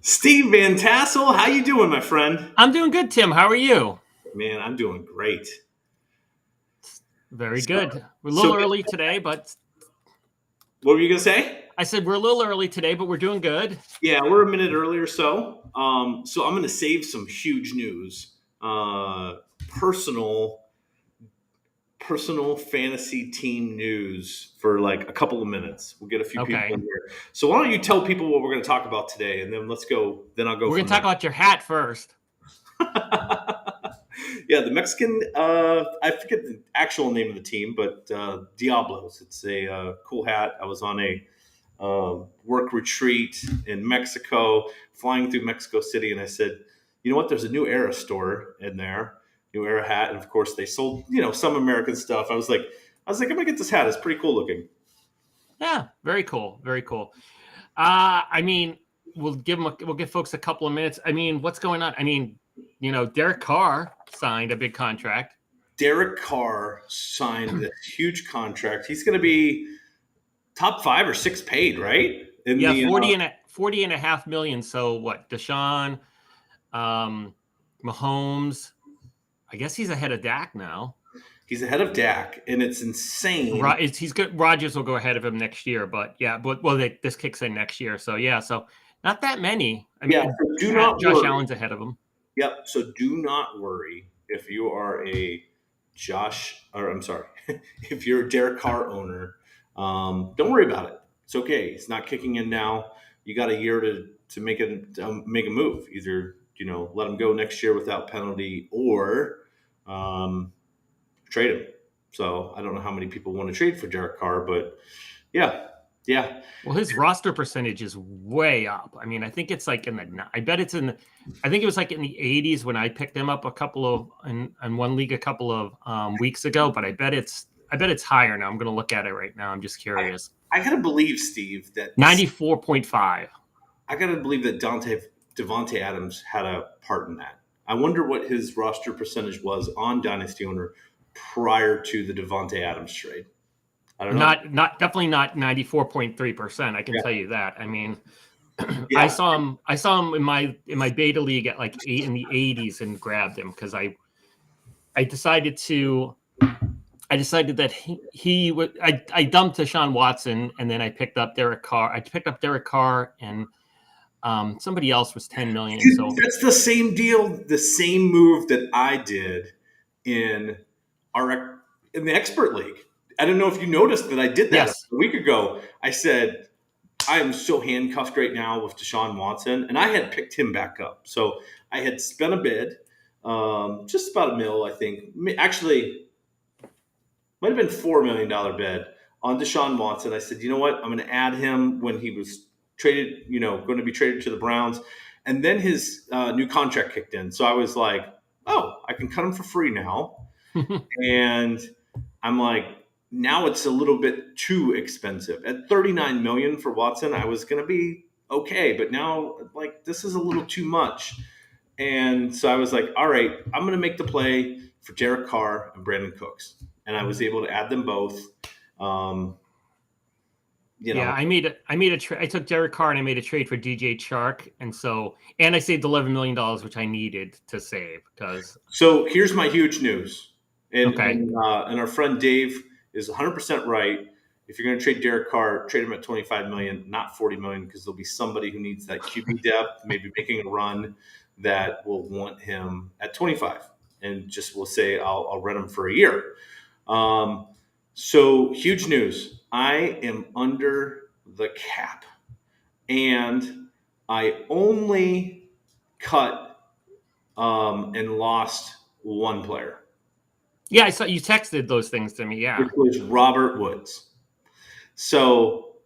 Steve Van Tassell, how you doing, my friend? I'm doing good, Tim. How are you? Man, I'm doing great. Very good. We're a little early today, but... What were you going to say? I said we're a little early today, but we're doing good. Yeah, we're a minute early or so. So I'm going to save some huge news. Personal fantasy team news for like a couple of minutes. We'll get a few people in here. So why don't you tell people what we're going to talk about today, and then let's go. Then I'll go. We're going to talk about your hat first. Yeah, the Mexican. I forget the actual name of the team, but Diablos. It's a cool hat. I was on a work retreat in Mexico, flying through Mexico City, and I said, you know what? There's a New Era store in there. New Era hat, and of course they sold, some American stuff. I was like, I'm gonna get this hat. It's pretty cool looking. Yeah, very cool, very cool. I mean, we'll give folks a couple of minutes. I mean, what's going on? I mean, Derek Carr signed a big contract. Derek Carr signed this huge contract. He's going to be top 5 or 6 paid, right? 40.5 million. So what? Deshaun, Mahomes. I guess he's ahead of Dak now. He's ahead of Dak, and it's insane. He's good. Rodgers will go ahead of him next year, but this kicks in next year. So so not that many. I mean, Josh Allen's ahead of him. Yep. So do not worry if you are if you're a Derek Carr owner. Don't worry about it. It's okay. It's not kicking in now. You got a year to make a move. Either let him go next year without penalty, or trade him. So I don't know how many people want to trade for Derek Carr, but yeah. Well, his roster percentage is way up. I mean, I think it's like I think it was like in the 80s when I picked him up in one league a couple of weeks ago, but I bet it's higher now. I'm going to look at it right now. I'm just curious. I got to believe, Steve, that 94.5. I got to believe that Devontae Adams had a part in that. I wonder what his roster percentage was on Dynasty Owner prior to the Devontae Adams trade. I don't know. Definitely not 94.3%. I can tell you that. I mean, I saw him in my beta league at like 8 in the 80s and grabbed him because I decided that he would. I dumped Deshaun Watson, and then I picked up Derek Carr. And somebody else was 10 million. So that's the same deal, the same move that I did in the expert league. I don't know if you noticed that I did that a week ago. I said, I am so handcuffed right now with Deshaun Watson, and I had picked him back up. So I had spent a bid, just about $1 million, I think. Actually, might have been $4 million bid on Deshaun Watson. I said, you know what? I'm going to add him when he was traded, going to be traded to the Browns. And then his new contract kicked in. So I was like, oh, I can cut him for free now. And I'm like, now it's a little bit too expensive. At $39 million for Watson, I was going to be okay. But now, like, this is a little too much. And so I was like, all right, I'm going to make the play for Derek Carr and Brandon Cooks. And I was able to add them both. I took Derek Carr and I made a trade for DJ Chark. And I saved $11 million, which I needed to save. So here's my huge news. And our friend Dave is 100% right. if you're going to trade Derek Carr, trade him at 25 million, not 40 million, because there'll be somebody who needs that QB depth, maybe making a run, that will want him at 25, and just will say, I'll rent him for a year. So huge news. I am under the cap, and I only cut and lost one player. Yeah, I saw you texted those things to me. Yeah, which was Robert Woods. So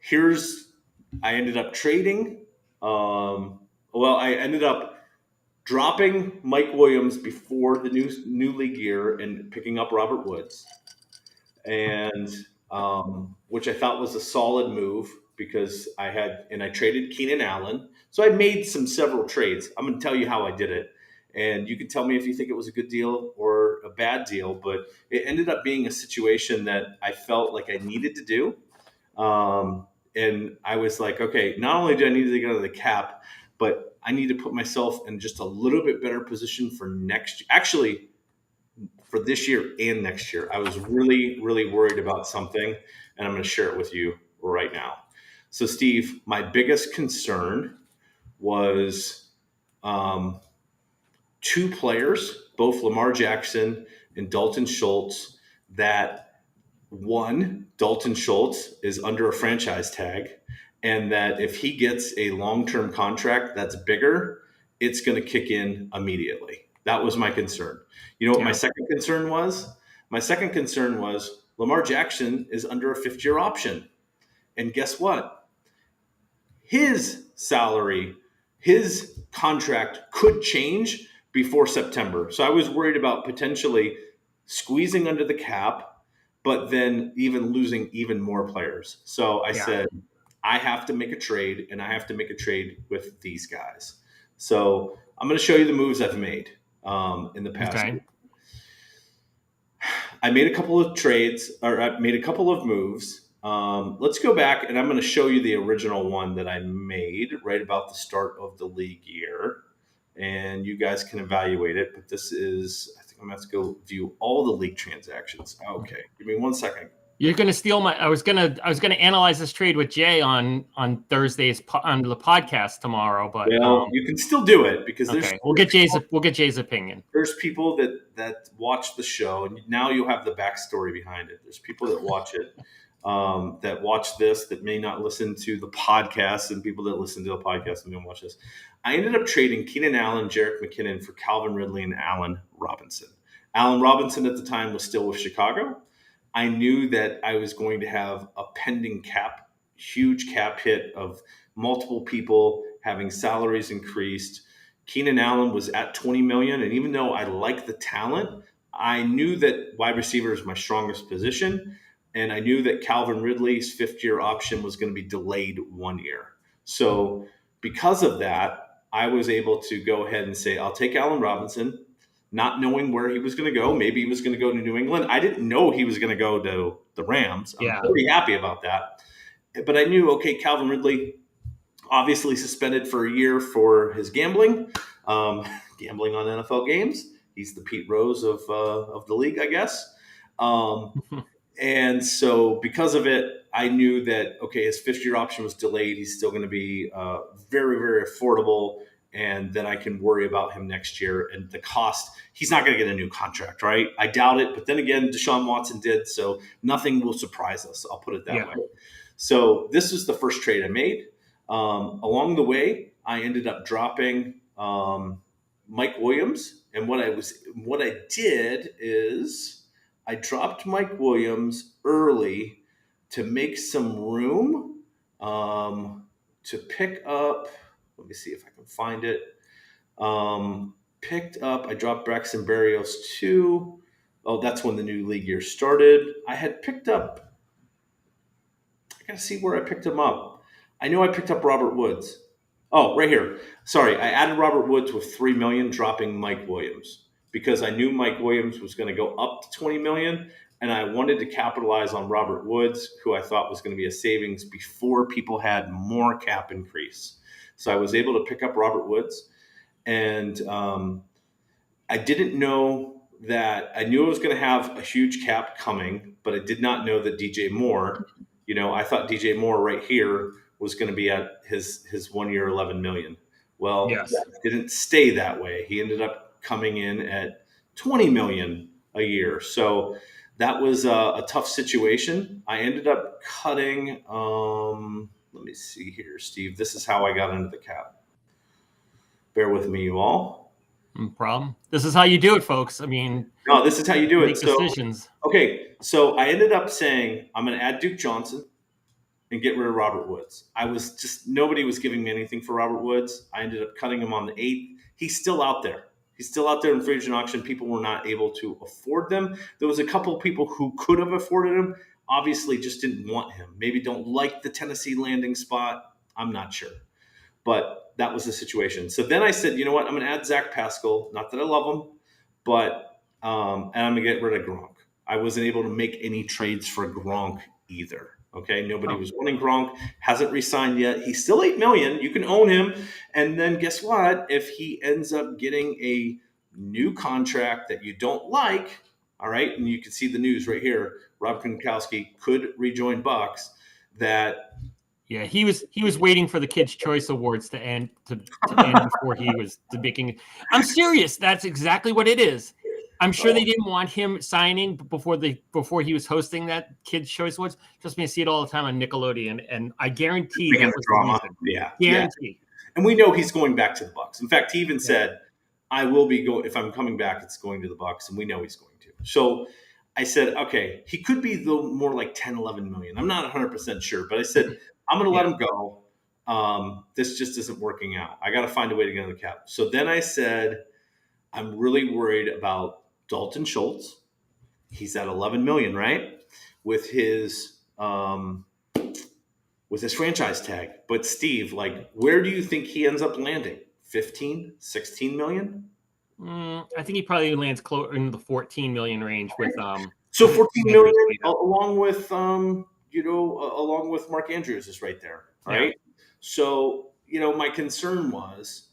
I ended up trading. I ended up dropping Mike Williams before the new league year and picking up Robert Woods, and which I thought was a solid move because I traded Keenan Allen. So I made several trades. I'm going to tell you how I did it. And you can tell me if you think it was a good deal or a bad deal, but it ended up being a situation that I felt like I needed to do. And I was like, okay, not only do I need to get out of the cap, but I need to put myself in just a little bit better position for for this year and next year. I was really, really worried about something, and I'm going to share it with you right now. So, Steve, my biggest concern was two players, both Lamar Jackson and Dalton Schultz, that one, Dalton Schultz is under a franchise tag, and that if he gets a long-term contract that's bigger, it's going to kick in immediately. That was my concern. You know what my second concern was? My second concern was Lamar Jackson is under a 5th-year option. And guess what? His salary, his contract could change before September. So I was worried about potentially squeezing under the cap, but then even losing even more players. So I said, I have to make a trade, and I have to make a trade with these guys. So I'm going to show you the moves I've made in the past. Okay. I made a couple of trades, or I made a couple of moves. Let's go back, and I'm going to show you the original one that I made right about the start of the league year, and you guys can evaluate it. But this is, I think I'm going to have to go view all the league transactions. Okay, give me 1 second. You're going to steal my. I was going to analyze this trade with Jay on Thursday's on the podcast tomorrow, but you can still do it because we'll get Jay's opinion. There's people that watch the show, and now you'll have the backstory behind it. There's people that watch it. That watch this that may not listen to the podcast, and people that listen to the podcast and don't watch this. I ended up trading Keenan Allen, Jerick McKinnon for Calvin Ridley and Allen Robinson. Allen Robinson at the time was still with Chicago. I knew that I was going to have a pending huge cap hit of multiple people having salaries increased. Keenan Allen was at 20 million. And even though I like the talent, I knew that wide receiver is my strongest position. And I knew that Calvin Ridley's 5th-year option was going to be delayed 1 year. So because of that, I was able to go ahead and say, I'll take Allen Robinson, not knowing where he was going to go. Maybe he was going to go to New England. I didn't know he was going to go to the Rams. I'm pretty happy about that. But I knew, okay, Calvin Ridley, obviously suspended for a year for his gambling on NFL games. He's the Pete Rose of the league, I guess. And so because of it, I knew that, okay, his 5th-year option was delayed. He's still going to be very, very affordable. And then I can worry about him next year. And the cost, he's not going to get a new contract, right? I doubt it. But then again, Deshaun Watson did. So nothing will surprise us. I'll put it that way. So this is the first trade I made. Along the way, I ended up dropping Mike Williams. And what I did is I dropped Mike Williams early to make some room to pick up. Let me see if I can find it. I dropped Braxton Berrios too. Oh, that's when the new league year started. I had picked up, I got to see where I picked him up. I know I picked up Robert Woods. Oh, right here. Sorry, I added Robert Woods with $3 million, dropping Mike Williams because I knew Mike Williams was going to go up to $20 million, and I wanted to capitalize on Robert Woods, who I thought was going to be a savings before people had more cap increase. So I was able to pick up Robert Woods, and I didn't know that. I knew I was going to have a huge cap coming, but I did not know that DJ Moore I thought DJ Moore right here was going to be at his 1 year, 11 million. Well, Yes. it didn't stay that way. He ended up coming in at 20 million a year. So that was a tough situation. I ended up cutting, let me see here, Steve. This is how I got into the cap. Bear with me, you all. No problem. This is how you do it, folks. I mean, no, this is how you do it. Make decisions. Okay, so I ended up saying I'm going to add Duke Johnson and get rid of Robert Woods. Nobody was giving me anything for Robert Woods. I ended up cutting him on the 8th. He's still out there. He's still out there in free agent auction. People were not able to afford them. There was a couple of people who could have afforded him, obviously just didn't want him. Maybe don't like the Tennessee landing spot. I'm not sure. But that was the situation. So then I said, you know what? I'm going to add Zach Pascal. Not that I love him, but and I'm going to get rid of Gronk. I wasn't able to make any trades for Gronk either. Okay, nobody was wanting Gronk. Hasn't re-signed yet. He's still $8 million. You can own him, and then guess what? If he ends up getting a new contract that you don't like, all right, and you can see the news right here. Rob Gronkowski could rejoin Bucks. Yeah, he was waiting for the Kids' Choice Awards to end before he was making. I'm serious. That's exactly what it is. I'm sure they didn't want him signing before he was hosting that Kids' Choice Awards. Trust me, I see it all the time on Nickelodeon, and I guarantee that was drama. The reason. Yeah, guarantee. Yeah. And we know he's going back to the Bucks. In fact, he even said, "I will be going if I'm coming back. It's going to the Bucks," and we know he's going to. So I said, "Okay, he could be more like 10, 11 million. I'm not 100% sure, but I said I'm going to let him go. This just isn't working out. I got to find a way to get on the cap." So then I said, I'm really worried about Dalton Schultz. He's at 11 million, right? With his franchise tag. But Steve, where do you think he ends up landing? 15, 16 million? I think he probably lands close in the 14 million range with So 14 million along with Mark Andrews is right there. Right. Yeah. So, my concern was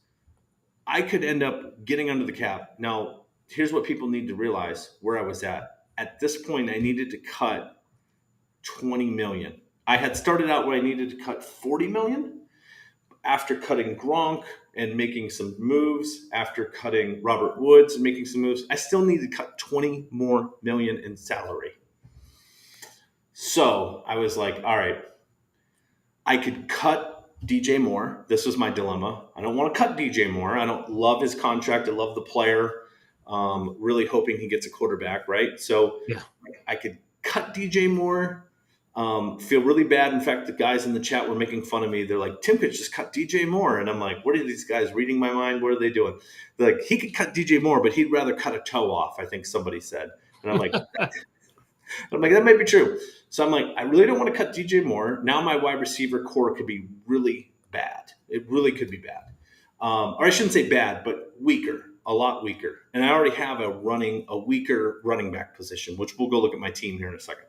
I could end up getting under the cap. Now, here's what people need to realize where I was at. At this point, I needed to cut 20 million. I had started out where I needed to cut 40 million. After cutting Gronk and making some moves, after cutting Robert Woods and making some moves, I still need to cut 20 more million in salary. So I was like, all right, I could cut DJ Moore. This was my dilemma. I don't want to cut DJ Moore. I don't love his contract. I love the player. Really hoping he gets a quarterback, right? So I could cut DJ Moore. Feel really bad. In fact, the guys in the chat were making fun of me. They're like, Tim could just cut DJ Moore. And I'm like, what are these guys reading my mind? What are they doing? They're like, he could cut DJ Moore, but he'd rather cut a toe off, I think somebody said. And I'm like, that might be true. So I'm like, I really don't want to cut DJ Moore. Now my wide receiver core could be really bad. It really could be bad. Or I shouldn't say bad, but weaker, a lot weaker. And I already have a weaker running back position, which we'll go look at my team here in a second.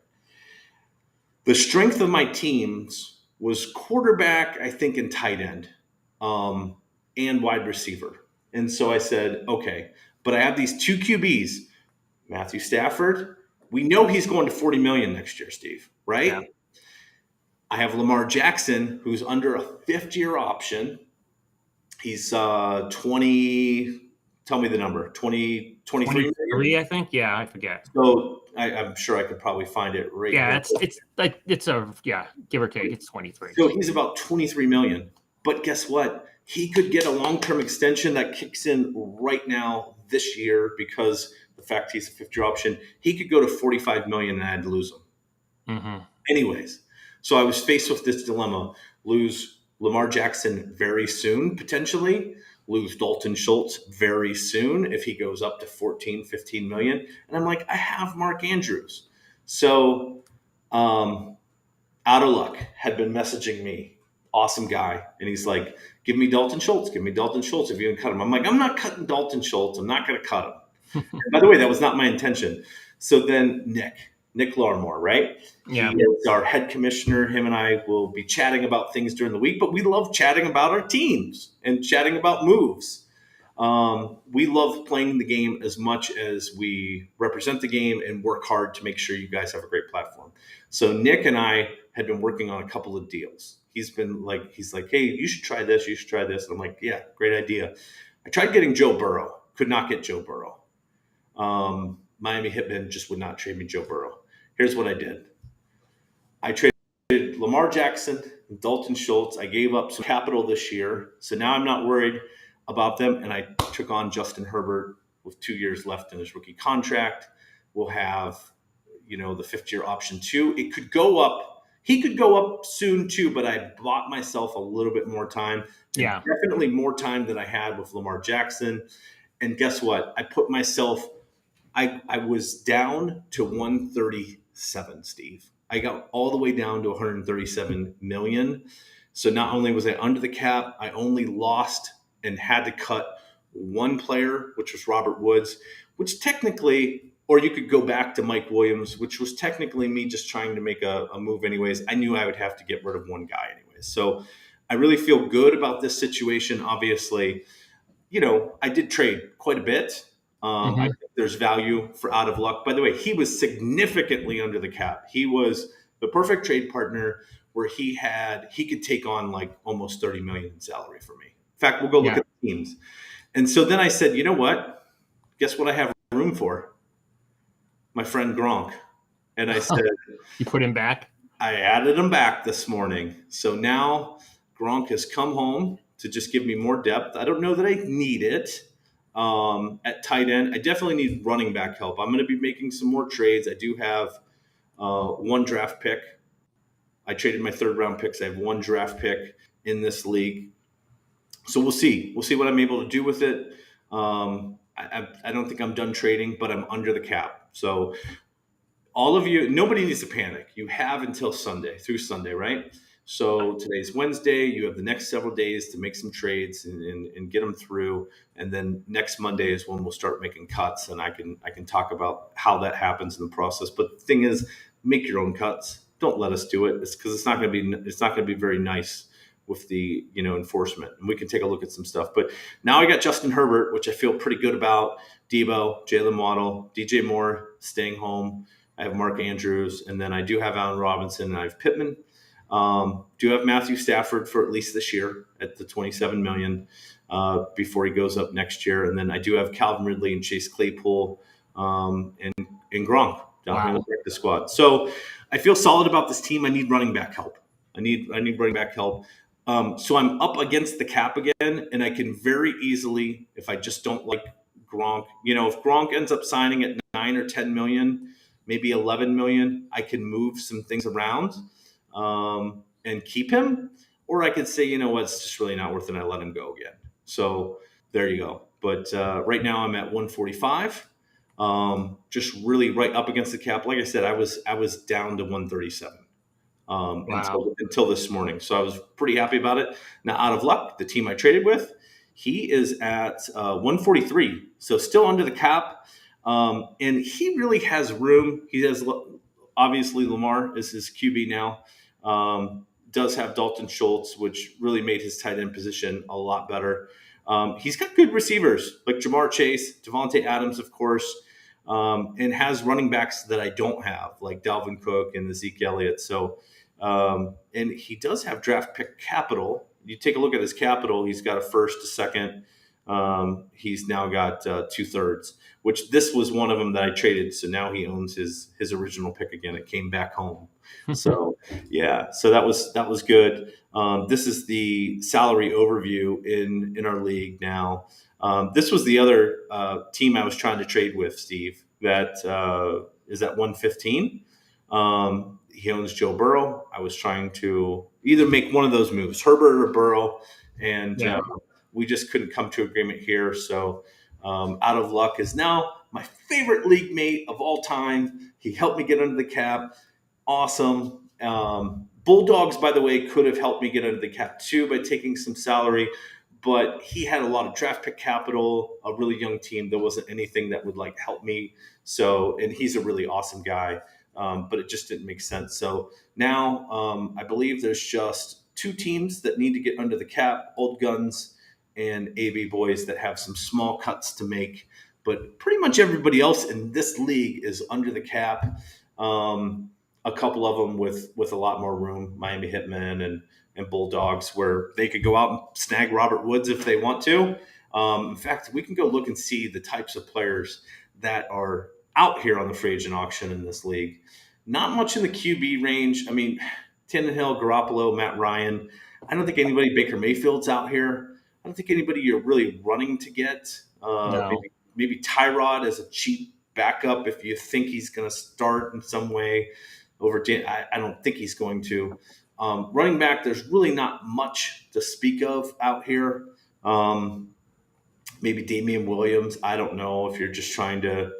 The strength of my teams was quarterback, I think, and tight end, and wide receiver. And so I said, okay, but I have these two QBs, Matthew Stafford. We know he's going to 40 million next year, Steve, right? Yeah. I have Lamar Jackson, who's under a 5th-year option. He's 20. Tell me the number. 23, I think. Yeah, I forget. So I'm sure I could probably find it right now. Yeah, give or take, it's 23. So he's about 23 million. But guess what? He could get a long-term extension that kicks in right now this year because the fact he's a 5th-year option. He could go to 45 million and I'd lose him. Mm-hmm. Anyways, so I was faced with this dilemma: lose Lamar Jackson very soon, potentially. Lose Dalton Schultz very soon if he goes up to 14, 15 million. And I'm like, I have Mark Andrews. So out of luck had been messaging me. Awesome guy. And he's like, give me Dalton Schultz. Give me Dalton Schultz if you can cut him. I'm like, I'm not cutting Dalton Schultz. I'm not going to cut him. By the way, that was not my intention. So then Nick Larmore, right? Yeah. He is our head commissioner. Him and I will be chatting about things during the week, but we love chatting about our teams and chatting about moves. We love playing the game as much as we represent the game and work hard to make sure you guys have a great platform. So Nick and I had been working on a couple of deals. He's like, hey, you should try this. You should try this. And I'm like, yeah, great idea. I tried getting Joe Burrow. Could not get Joe Burrow. Miami Hitmen just would not trade me Joe Burrow. Here's what I did. I traded Lamar Jackson and Dalton Schultz. I gave up some capital this year. So now I'm not worried about them. And I took on Justin Herbert with 2 years left in his rookie contract. We'll have, the 5th-year option too. It could go up. He could go up soon too, but I bought myself a little bit more time. Yeah. Definitely more time than I had with Lamar Jackson. And guess what? I put myself, I was down to 137, Steve. I got all the way down to 137 million. So not only was I under the cap, I only lost and had to cut one player, which was Robert Woods, which technically, or you could go back to Mike Williams, which was technically me just trying to make a move anyways. I knew I would have to get rid of one guy anyways. So I really feel good about this situation. Obviously, I did trade quite a bit. I think there's value for Out of Luck. By the way, he was significantly under the cap. He was the perfect trade partner where he could take on like almost 30 million in salary for me. In fact, we'll go look at the teams. And so then I said, you know what? Guess what I have room for? My friend Gronk. And I said, you put him back? I added him back this morning. So now Gronk has come home to just give me more depth. I don't know that I need it at tight end. I definitely need running back help. I'm going to be making some more trades. I do have one draft pick. I traded my 3rd-round picks. I have one draft pick in this league. So we'll see. We'll see what I'm able to do with it. I don't think I'm done trading, but I'm under the cap. So all of you, nobody needs to panic. You have until through Sunday, right? So today's Wednesday. You have the next several days to make some trades and get them through. And then next Monday is when we'll start making cuts, and I can talk about how that happens in the process. But the thing is, make your own cuts. Don't let us do it. It's because it's not going to be very nice with the enforcement. And we can take a look at some stuff. But now I got Justin Herbert, which I feel pretty good about. Debo, Jalen Waddle, DJ Moore staying home. I have Mark Andrews, and then I do have Allen Robinson, and I have Pittman. Do have Matthew Stafford for at least this year at the 27 million before he goes up next year. And then I do have Calvin Ridley and Chase Claypool and Gronk down here in the practice squad. So I feel solid about this team. I need running back help. I need running back help. So I'm up against the cap again, and I can very easily, if I just don't like Gronk, if Gronk ends up signing at 9 or 10 million, maybe 11 million, I can move some things around and keep him. Or I could say, it's just really not worth it, and I let him go again. So there you go. But right now I'm at 145, just really right up against the cap. Like I said, I was down to 137 until this morning. So I was pretty happy about it. Now, Out of Luck, the team I traded with, he is at 143, so still under the cap. And he really has room. He has, obviously, Lamar is his QB now. Does have Dalton Schultz, which really made his tight end position a lot better. He's got good receivers like Jamar Chase, Devontae Adams, of course, and has running backs that I don't have, like Dalvin Cook and Zeke Elliott. So, and he does have draft pick capital. You take a look at his capital, he's got a 1st, a 2nd. He's now got 2/3, which this was one of them that I traded. So now he owns his original pick again. It came back home. So yeah, so that was good. This is the salary overview in our league now. This was the other team I was trying to trade with, Steve, that is at 115. He owns Joe Burrow. I was trying to either make one of those moves, Herbert or Burrow, and we just couldn't come to agreement here. So Out of Luck is now my favorite league mate of all time. He helped me get under the cap. Awesome. Bulldogs, by the way, could have helped me get under the cap too by taking some salary, but he had a lot of draft pick capital, a really young team. There wasn't anything that would help me. So, and he's a really awesome guy. But it just didn't make sense. So now I believe there's just 2 teams that need to get under the cap, Old Guns and AB boys that have some small cuts to make. But pretty much everybody else in this league is under the cap. A couple of them with a lot more room, Miami Hitmen and Bulldogs, where they could go out and snag Robert Woods if they want to. In fact, we can go look and see the types of players that are out here on the free agent auction in this league. Not much in the QB range. I mean, Tannehill, Garoppolo, Matt Ryan. I don't think anybody, Baker Mayfield's out here. I don't think anybody you're really running to get. No. Maybe Tyrod as a cheap backup if you think he's going to start in some way over Dan. I don't think he's going to. Running back, there's really not much to speak of out here. Maybe Damian Williams. I don't know if you're just trying to,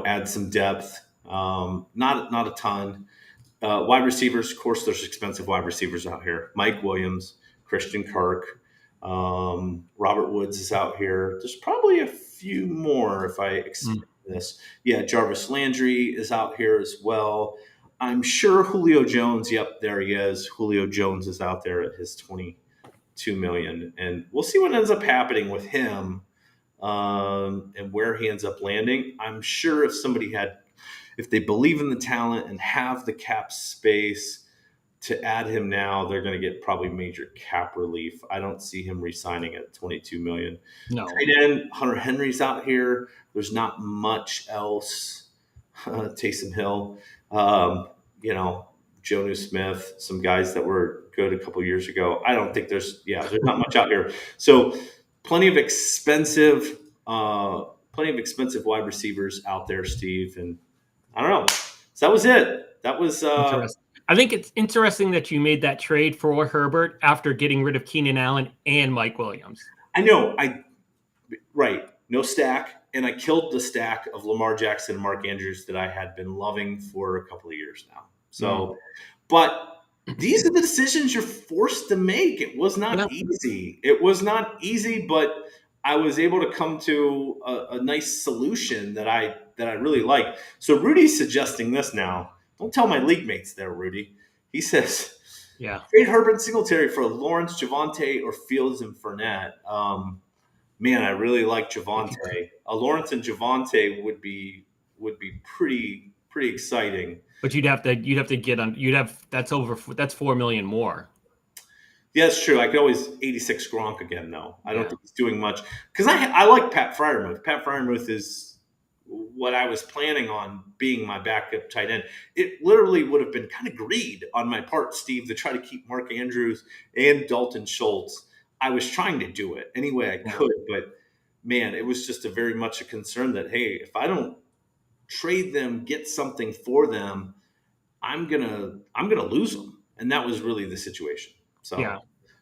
add some depth. Not a ton. Wide receivers, of course, there's expensive wide receivers out here. Mike Williams, Christian Kirk, Robert Woods is out here. There's probably a few more if I expand this. Yeah, Jarvis Landry is out here as well. I'm sure Julio Jones. Yep, there he is. Julio Jones is out there at his $22 million, and we'll see what ends up happening with him and where he ends up landing. I'm sure if they believe in the talent and have the cap space to add him now, they're going to get probably major cap relief. I don't see him re-signing at $22 million. No. Tight end, Hunter Henry's out here. There's not much else. Taysom Hill, Jonnu Smith, some guys that were good a couple years ago. I don't think there's not much out here. So plenty of expensive wide receivers out there, Steve. And I don't know. So that was it. That was I think it's interesting that you made that trade for Herbert after getting rid of Keenan Allen and Mike Williams. I know. Right. No stack. And I killed the stack of Lamar Jackson and Mark Andrews that I had been loving for a couple of years now. So, but these are the decisions you're forced to make. It was not easy. It was not easy, but I was able to come to a nice solution that I really like. So Rudy's suggesting this now. Don't tell my league mates there, Rudy. He says, trade Herbert and Singletary for Lawrence, Javonte, or Fields and Fournette. Man, I really like Javonte. Lawrence and Javonte would be pretty exciting. But that's $4 million more. Yeah, that's true. I could always 86 Gronk again, though. I don't think he's doing much because I like Pat Freiermuth. Pat Freiermuth is what I was planning on being my backup tight end. It literally would have been kind of greed on my part, Steve, to try to keep Mark Andrews and Dalton Schultz. I was trying to do it any way I could, but man, it was just very much a concern that, hey, if I don't trade them, get something for them, I'm gonna lose them, and that was really the situation. So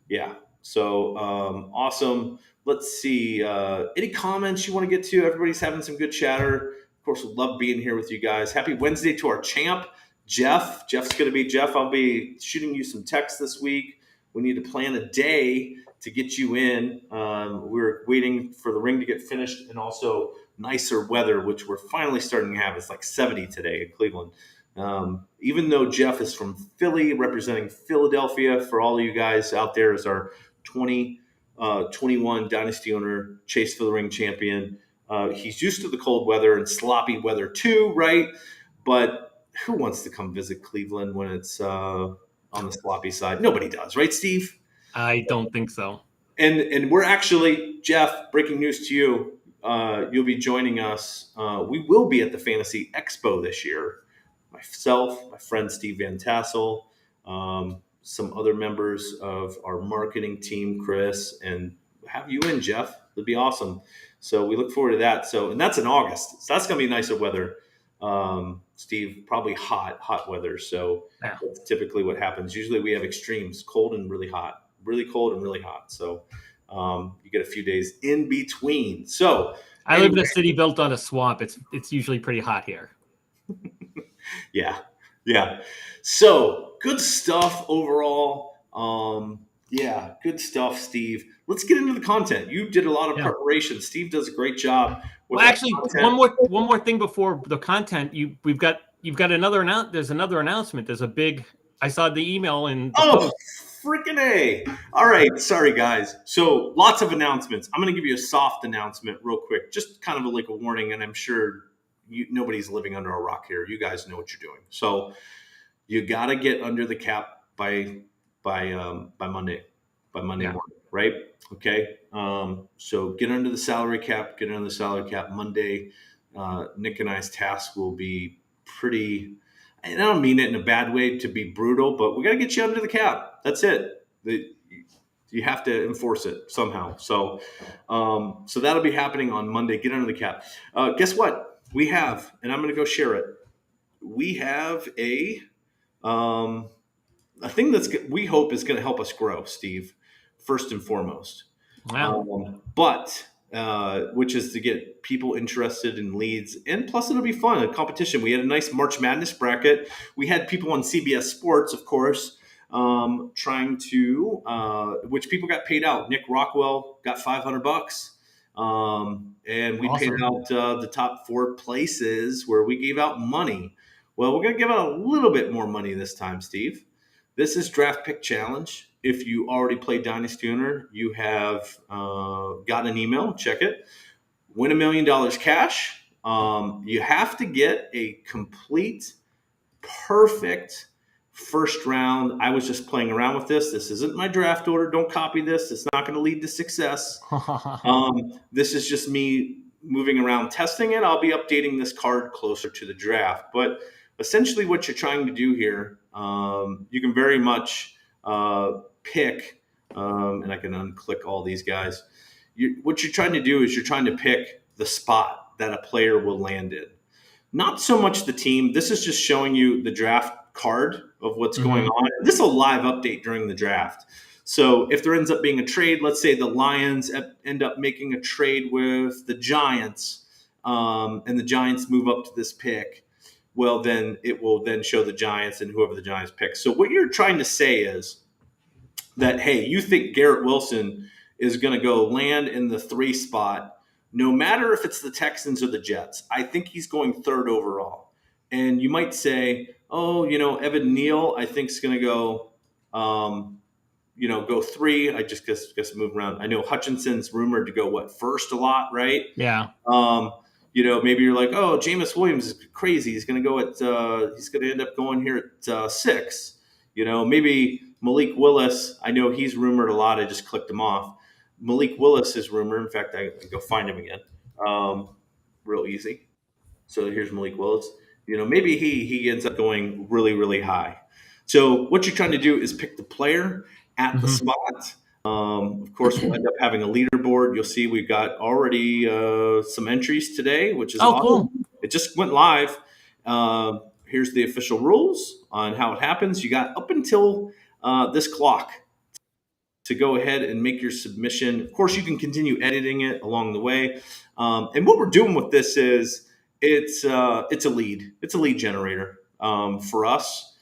yeah. So awesome. Let's see. Any comments you want to get to? Everybody's having some good chatter. Of course, we love being here with you guys. Happy Wednesday to our champ, Jeff. Jeff's going to be Jeff. I'll be shooting you some text this week. We need to plan a day to get you in. We're waiting for the ring to get finished and also nicer weather, which we're finally starting to have. It's like 70 today in Cleveland. Even though Jeff is from Philly, representing Philadelphia, for all of you guys out there as our 2021 Dynasty Owner Chase for the Ring champion. He's used to the cold weather and sloppy weather too, right? But who wants to come visit Cleveland when it's on the sloppy side? Nobody does, right, Steve? I don't think so. And we're actually, Jeff, breaking news to you, you'll be joining us. We will be at the Fantasy Expo this year. Myself, my friend Steve Van Tassell, some other members of our marketing team, Chris, and have you in, Jeff. It'll be awesome. So we look forward to that. And that's in August. So that's going to be nicer weather. Steve, probably hot weather. So that's typically what happens. Usually we have extremes, cold and really hot, really cold and really hot. So you get a few days in between. So I live in a city built on a swamp. It's usually pretty hot here. Yeah. So good stuff overall. Good stuff, Steve. Let's get into the content. You did a lot of preparation. Steve does a great job. Well, actually, one more thing before the content. You've got another there's another announcement. There's a big. I saw the email in the post. Freaking A. All right. Sorry, guys. So lots of announcements. I'm going to give you a soft announcement real quick, just kind of like a warning. And I'm sure nobody's living under a rock here. You guys know what you're doing. So you got to get under the cap by Monday, morning, right? Okay. So get under the salary cap, Monday. Nick and I's task will be pretty, and I don't mean it in a bad way to be brutal, but we got to get you under the cap. That's it. You have to enforce it somehow. So that'll be happening on Monday. Get under the cap. Guess what? We have, and I'm going to go share it. We have a thing we hope is going to help us grow, Steve, first and foremost. Wow. Which is to get people interested in leads, and plus it'll be fun, a competition. We had a nice March Madness bracket. We had people on CBS Sports, of course, trying to, which people got paid out. Nick Rockwell got $500. And we paid out the top 4 places where we gave out money. Well, we're going to give out a little bit more money this time, Steve. This is Draft Pick Challenge. If you already play Dynasty Owner, you have got an email. Check it. Win $1 million cash. You have to get a complete, perfect first round. I was just playing around with this. This isn't my draft order. Don't copy this. It's not going to lead to success. This is just me moving around, testing it. I'll be updating this card closer to the draft. But essentially what you're trying to do here, you can very much pick, and I can unclick all these guys. What you're trying to do is you're trying to pick the spot that a player will land in. Not so much the team. This is just showing you the draft card of what's going on. This is a live update during the draft. So if there ends up being a trade, let's say the Lions end up making a trade with the Giants, and the Giants move up to this pick, well, then it will then show the Giants and whoever the Giants pick. So what you're trying to say is that, hey, you think Garrett Wilson is going to go land in the 3 spot, no matter if it's the Texans or the Jets. I think he's going 3rd overall. And you might say, oh, Evan Neal, I think is going to go, go 3. I just guess move around. I know Hutchinson's rumored to go, 1st a lot, right? Yeah. Maybe you're like, oh, Jameis Williams is crazy. He's going to go he's going to end up going here at 6. Maybe Malik Willis. I know he's rumored a lot. I just clicked him off. Malik Willis is rumored. In fact, I can go find him again. Real easy. So here's Malik Willis. Maybe he ends up going really, really high. So what you're trying to do is pick the player at the spot. Of course, we'll end up having a leaderboard. You'll see we've got already some entries today, which is awesome. Cool. It just went live. Here's the official rules on how it happens. You got up until this clock to go ahead and make your submission. Of course, you can continue editing it along the way. And what we're doing with this is it's a lead. It's a lead generator for us.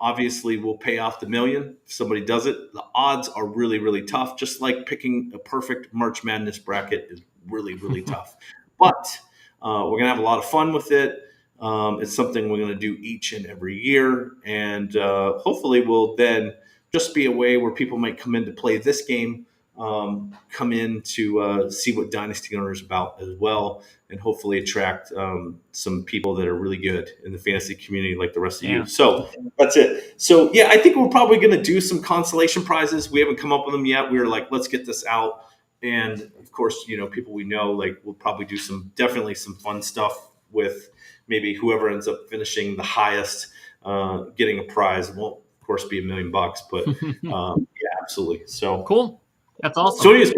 Obviously, we'll pay off the $1 million if somebody does it. The odds are really, really tough. Just like picking a perfect March Madness bracket is really, really tough. But we're going to have a lot of fun with it. It's something we're going to do each and every year. And hopefully we'll then just be a way where people might come in to play this game, come in to see what Dynasty Owner is about as well, and hopefully attract some people that are really good in the fantasy community like the rest of you. So that's it. So, yeah, I think we're probably going to do some consolation prizes. We haven't come up with them yet. We were like, let's get this out. And, of course, people we know, like we'll probably do definitely some fun stuff with maybe whoever ends up finishing the highest, getting a prize. It won't, of course, be $1 million, but yeah, absolutely. So cool. That's awesome. So anyways,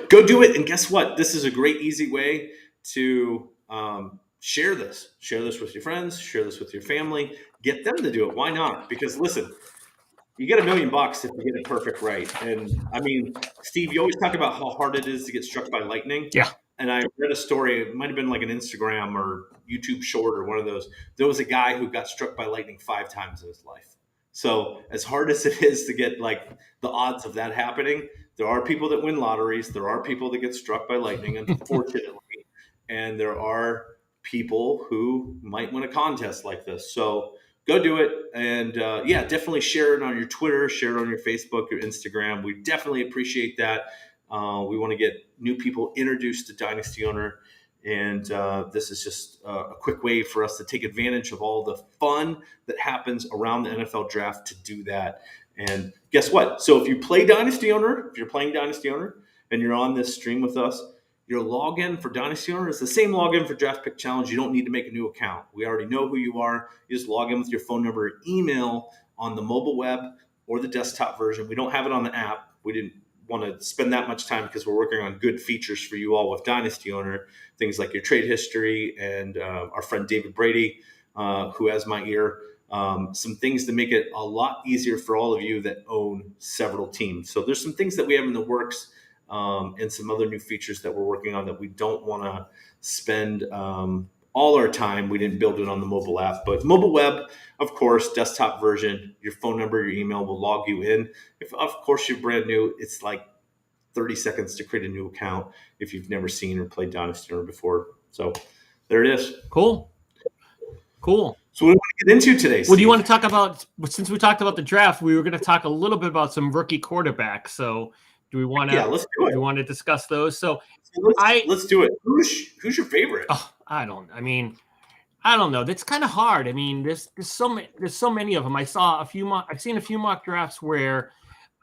go do it. And guess what? This is a great, easy way to share this with your friends, share this with your family, get them to do it. Why not? Because listen, you get $1 million if you get it perfect right. And I mean, Steve, you always talk about how hard it is to get struck by lightning. Yeah. And I read a story, it might have been like an Instagram or YouTube short or one of those. There was a guy who got struck by lightning 5 times in his life. So as hard as it is to get like the odds of that happening, there are people that win lotteries. There are people that get struck by lightning, unfortunately. And there are people who might win a contest like this. So go do it. And definitely share it on your Twitter, share it on your Facebook, your Instagram. We definitely appreciate that. We want to get new people introduced to Dynasty Owner. And this is just a quick way for us to take advantage of all the fun that happens around the NFL draft to do that. And guess what? So if you play Dynasty Owner, if you're playing Dynasty Owner and you're on this stream with us, your login for Dynasty Owner is the same login for Draft Pick Challenge. You don't need to make a new account. We already know who you are. You just log in with your phone number or email on the mobile web or the desktop version. We don't have it on the app. We didn't want to spend that much time because we're working on good features for you all with Dynasty Owner, things like your trade history and our friend David Brady, who has my ear, some things to make it a lot easier for all of you that own several teams. So there's some things that we have in the works and some other new features that we're working on that we don't want to spend all our time. We didn't build it on the mobile app, but mobile web, of course, desktop version, your phone number, your email will log you in. If, of course, you're brand new, it's like 30 seconds to create a new account if you've never seen or played Dynasty Owner before. So there it is. Cool. So what do we want to get into today, Steve? What do you want to talk about? Since we talked about the draft, we were going to talk a little bit about some rookie quarterbacks. So do we want to? Yeah, let's do it. Do we want to discuss those? So let's do it. Who's your favorite? Oh, I don't know. That's kind of hard. I mean, there's so many of them. I've seen a few mock drafts where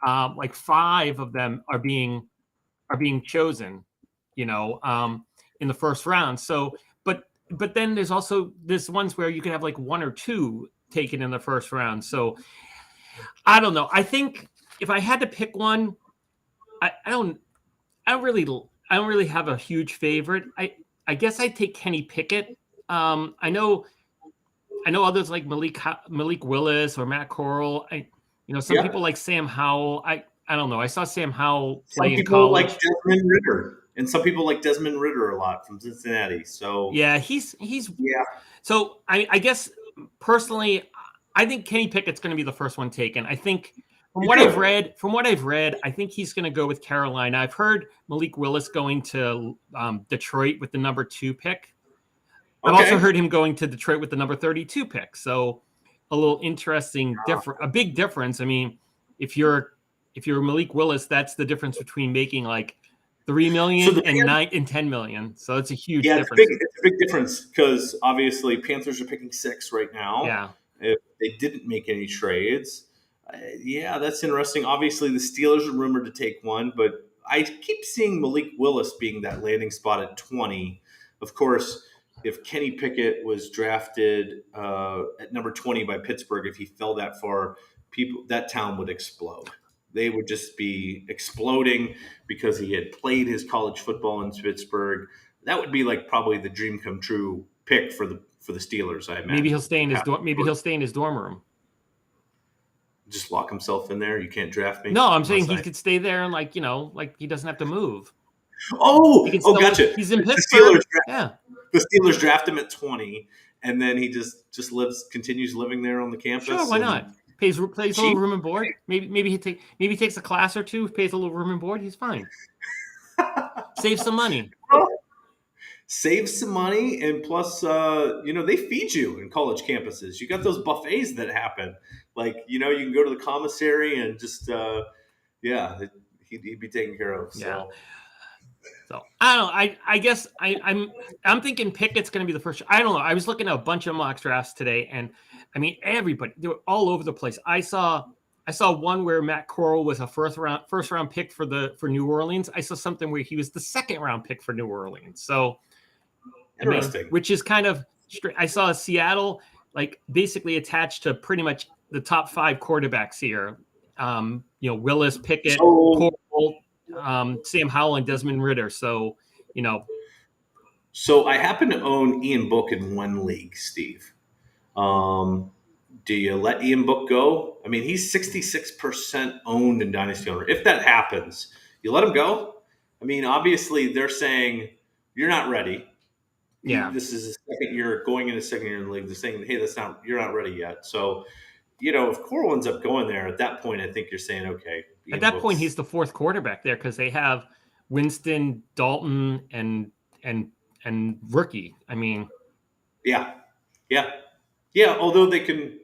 like 5 of them are being chosen, in the first round. So, but then there's also this ones where you can have like 1 or 2 taken in the first round. So I don't know. I think if I had to pick one, I don't really have a huge favorite. I guess I'd take Kenny Pickett. I know others like Malik Willis or Matt Corral. Some people like Sam Howell. I don't know. I saw Sam Howell play in college. Some people like Desmond Ridder, and some people like Desmond Ridder a lot from Cincinnati. So yeah, he's yeah. So I guess personally, I think Kenny Pickett's going to be the first one taken. I think from what I've read, I think he's going to go with Carolina. I've heard Malik Willis going to Detroit with the number 2 pick. I've also heard him going to Detroit with the number 32 pick. So a little interesting, a big difference. I mean, if you're Malik Willis, that's the difference between making like $3 million and $10 million. So it's a huge difference. It's a big difference because obviously Panthers are picking 6 right now. Yeah. If they didn't make any trades, that's interesting. Obviously, the Steelers are rumored to take one, but I keep seeing Malik Willis being that landing spot at 20. Of course, if Kenny Pickett was drafted at number 20 by Pittsburgh, if he fell that far, that town would explode. They would just be exploding because he had played his college football in Pittsburgh. That would be like probably the dream come true pick for the Steelers, I imagine. Maybe he'll stay in his dorm room. Just lock himself in there. You can't draft me. No, I'm saying he could stay there and like he doesn't have to move. Gotcha. He's in Pittsburgh. The Steelers draft him at 20, and then he just continues living there on the campus. Sure, why not? Pays a little room and board. Maybe he takes a class or 2, pays a little room and board. He's fine. Save some money. Save some money, and plus, they feed you in college campuses. You got those buffets that happen. Like, you can go to the commissary and just, he'd be taken care of. So. Yeah. So I don't know. I guess I'm thinking Pickett's going to be the first. I don't know. I was looking at a bunch of mock drafts today, and I mean everybody, they were all over the place. I saw one where Matt Corral was a first round pick for New Orleans. I saw something where he was the 2nd round pick for New Orleans. So interesting. Which is kind of straight. I saw Seattle like basically attached to pretty much the top 5 quarterbacks here. Willis, Pickett, Corral, Sam Howell, and Desmond Ridder. So, So I happen to own Ian Book in one league, Steve. Do you let Ian Book go? I mean, he's 66% owned in Dynasty Owner. If that happens, you let him go? I mean, obviously they're saying you're not ready. Yeah. This is his second year, going into second year in the league. They're saying, hey, you're not ready yet. So, if Corral ends up going there, at that point, I think you're saying, okay. At that point, he's the 4th quarterback there because they have Winston, Dalton, and rookie. I mean, yeah. Although they can,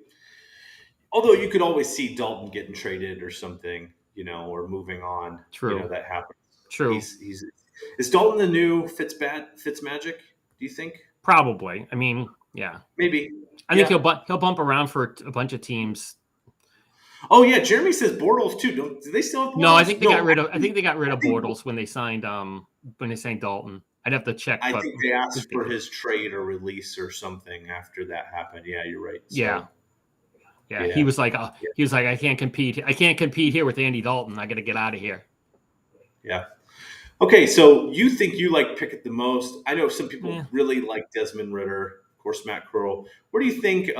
Although you could always see Dalton getting traded or something, or moving on. True. That happens. True. He's is Dalton the new Fitzmagic? Do you think? Probably. I mean, yeah. Maybe. I think he'll bump around for a bunch of teams. Oh yeah, Jeremy says Bortles too. Do they still have Bortles? No, I think they got rid of. I think they got rid of Bortles when they signed Dalton. I'd have to check. I think they asked for his trade or release or something after that happened. Yeah, you're right. So, yeah. He was like, I can't compete. I can't compete here with Andy Dalton. I got to get out of here. Yeah. Okay, so you think you like Pickett the most? I know some people really like Desmond Ridder, of course, Matt Corral. Where do you think?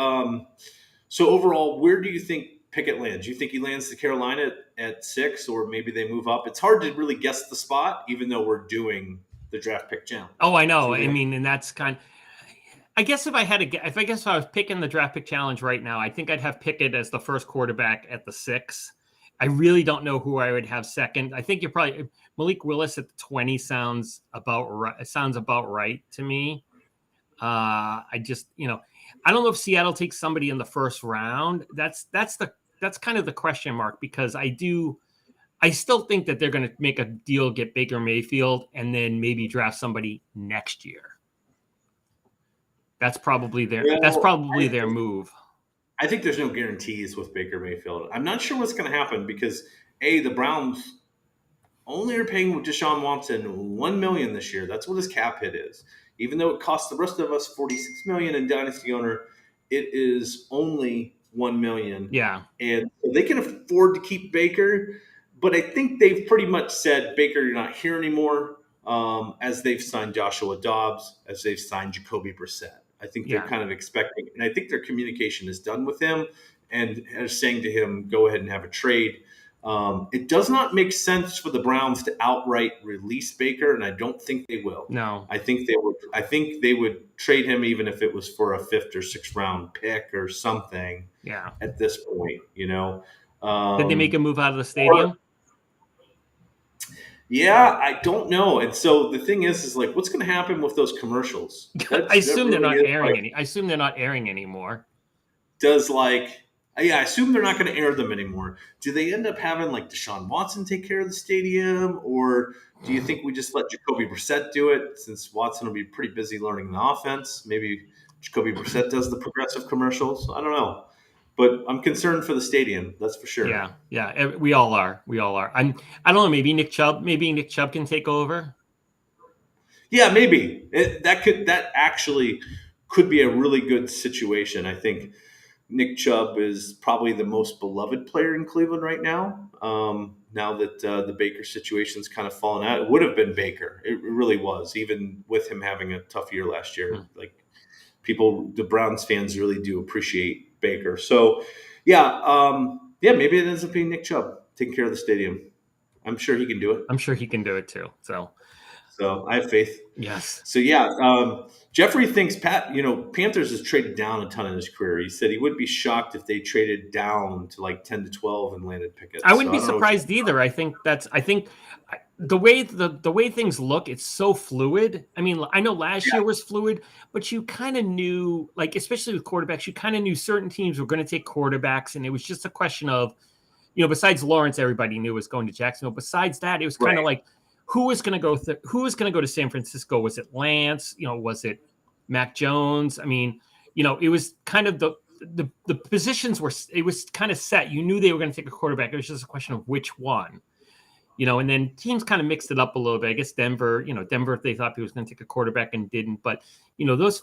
So overall, where do you think Pickett lands? Do you think he lands to Carolina at 6, or maybe they move up? It's hard to really guess the spot, even though we're doing the draft pick challenge. Oh, I know. I mean, and that's I guess if I was picking the draft pick challenge right now, I think I'd have Pickett as the first quarterback at the 6. I really don't know who I would have second. I think you're probably Malik Willis at the 20 sounds about right to me. I just, I don't know if Seattle takes somebody in the first round. That's kind of the question mark, because I still think that they're going to make a deal, get Baker Mayfield, and then maybe draft somebody next year. That's probably their move. I think there's no guarantees with Baker Mayfield. I'm not sure what's going to happen because the Browns only are paying Deshaun Watson $1 million this year. That's what his cap hit is. Even though it costs the rest of us $46 million in Dynasty Owner, it is only $1 million. Yeah, and so they can afford to keep Baker, but I think they've pretty much said, Baker, you're not here anymore. As they've signed Joshua Dobbs, as they've signed Jacoby Brissett. I think they're kind of expecting, and I think their communication is done with him and are saying to him, go ahead and have a trade. It does not make sense for the Browns to outright release Baker, and I don't think they will. No. I think they would trade him even if it was for a 5th or 6th round pick or something. Yeah. At this point, Did they make a move out of the stadium? Yeah, I don't know. And so the thing is like, what's going to happen with those commercials? I assume they're not airing I assume they're not airing anymore. I assume they're not going to air them anymore. Do they end up having like Deshaun Watson take care of the stadium, or do you think we just let Jacoby Brissett do it, since Watson will be pretty busy learning the offense? Maybe Jacoby Brissett does the progressive commercials. I don't know. But I'm concerned for the stadium. That's for sure. Yeah. We all are. I don't know. Maybe Nick Chubb can take over. Yeah, maybe that actually could be a really good situation. I think Nick Chubb is probably the most beloved player in Cleveland right now. Now that the Baker situation's kind of fallen out, it would have been Baker. It really was, even with him having a tough year last year. Like the Browns fans really do appreciate Baker. So, maybe it ends up being Nick Chubb taking care of the stadium. I'm sure he can do it. I'm sure he can do it too. So I have faith. Yes. So Jeffrey thinks Panthers has traded down a ton in his career. He said he would be shocked if they traded down to like 10 to 12 and landed Pickett. I wouldn't be surprised either. I think the way things look, it's so fluid. I mean, I know last year was fluid, but you kind of knew, like, especially with quarterbacks, you kind of knew certain teams were going to take quarterbacks, and it was just a question of, besides Lawrence, everybody knew was going to Jacksonville. Besides that, it was kind of like, who was going to go to San Francisco? Was it Lance? Was it Mac Jones? I mean, it was kind of the positions it was kind of set. You knew they were going to take a quarterback. It was just a question of which one. And then teams kind of mixed it up a little bit. I guess Denver, they thought he was going to take a quarterback and didn't. But, those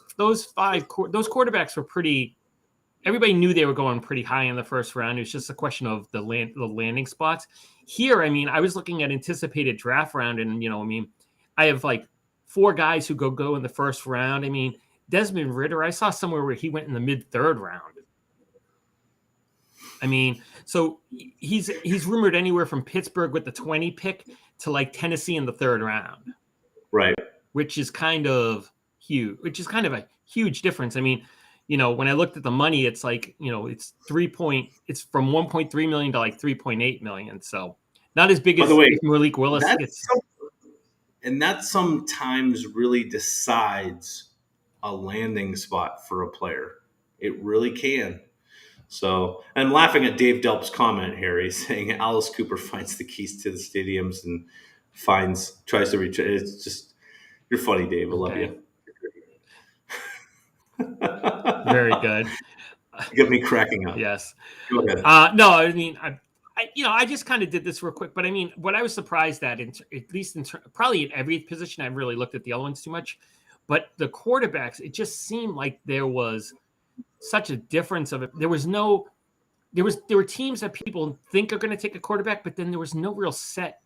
quarterbacks were pretty – everybody knew they were going pretty high in the first round. It was just a question of the landing spots. Here, I mean, I was looking at anticipated draft round, and, I have like 4 guys who go in the first round. I mean, Desmond Ridder, I saw somewhere where he went in the mid-3rd round. I mean, so he's rumored anywhere from Pittsburgh with the 20 pick to like Tennessee in the 3rd round. Right. Which is kind of huge, a huge difference. I mean, when I looked at the money, it's like, it's from 1.3 million to like 3.8 million. So not as big as Malik Willis. That sometimes really decides a landing spot for a player. It really can. So I'm laughing at Dave Delp's comment here. He's saying Alice Cooper finds the keys to the stadiums and tries to reach. It's just you're funny, Dave. I love Okay. you. Very good. You get me cracking up. Yes. Go ahead. No, I mean, I just kind of did this real quick, but I mean, what I was surprised at, at least probably in every position, I really looked at the other ones too much, but the quarterbacks, it just seemed like there was such a difference of it. There were teams that people think are going to take a quarterback, but then there was no real set.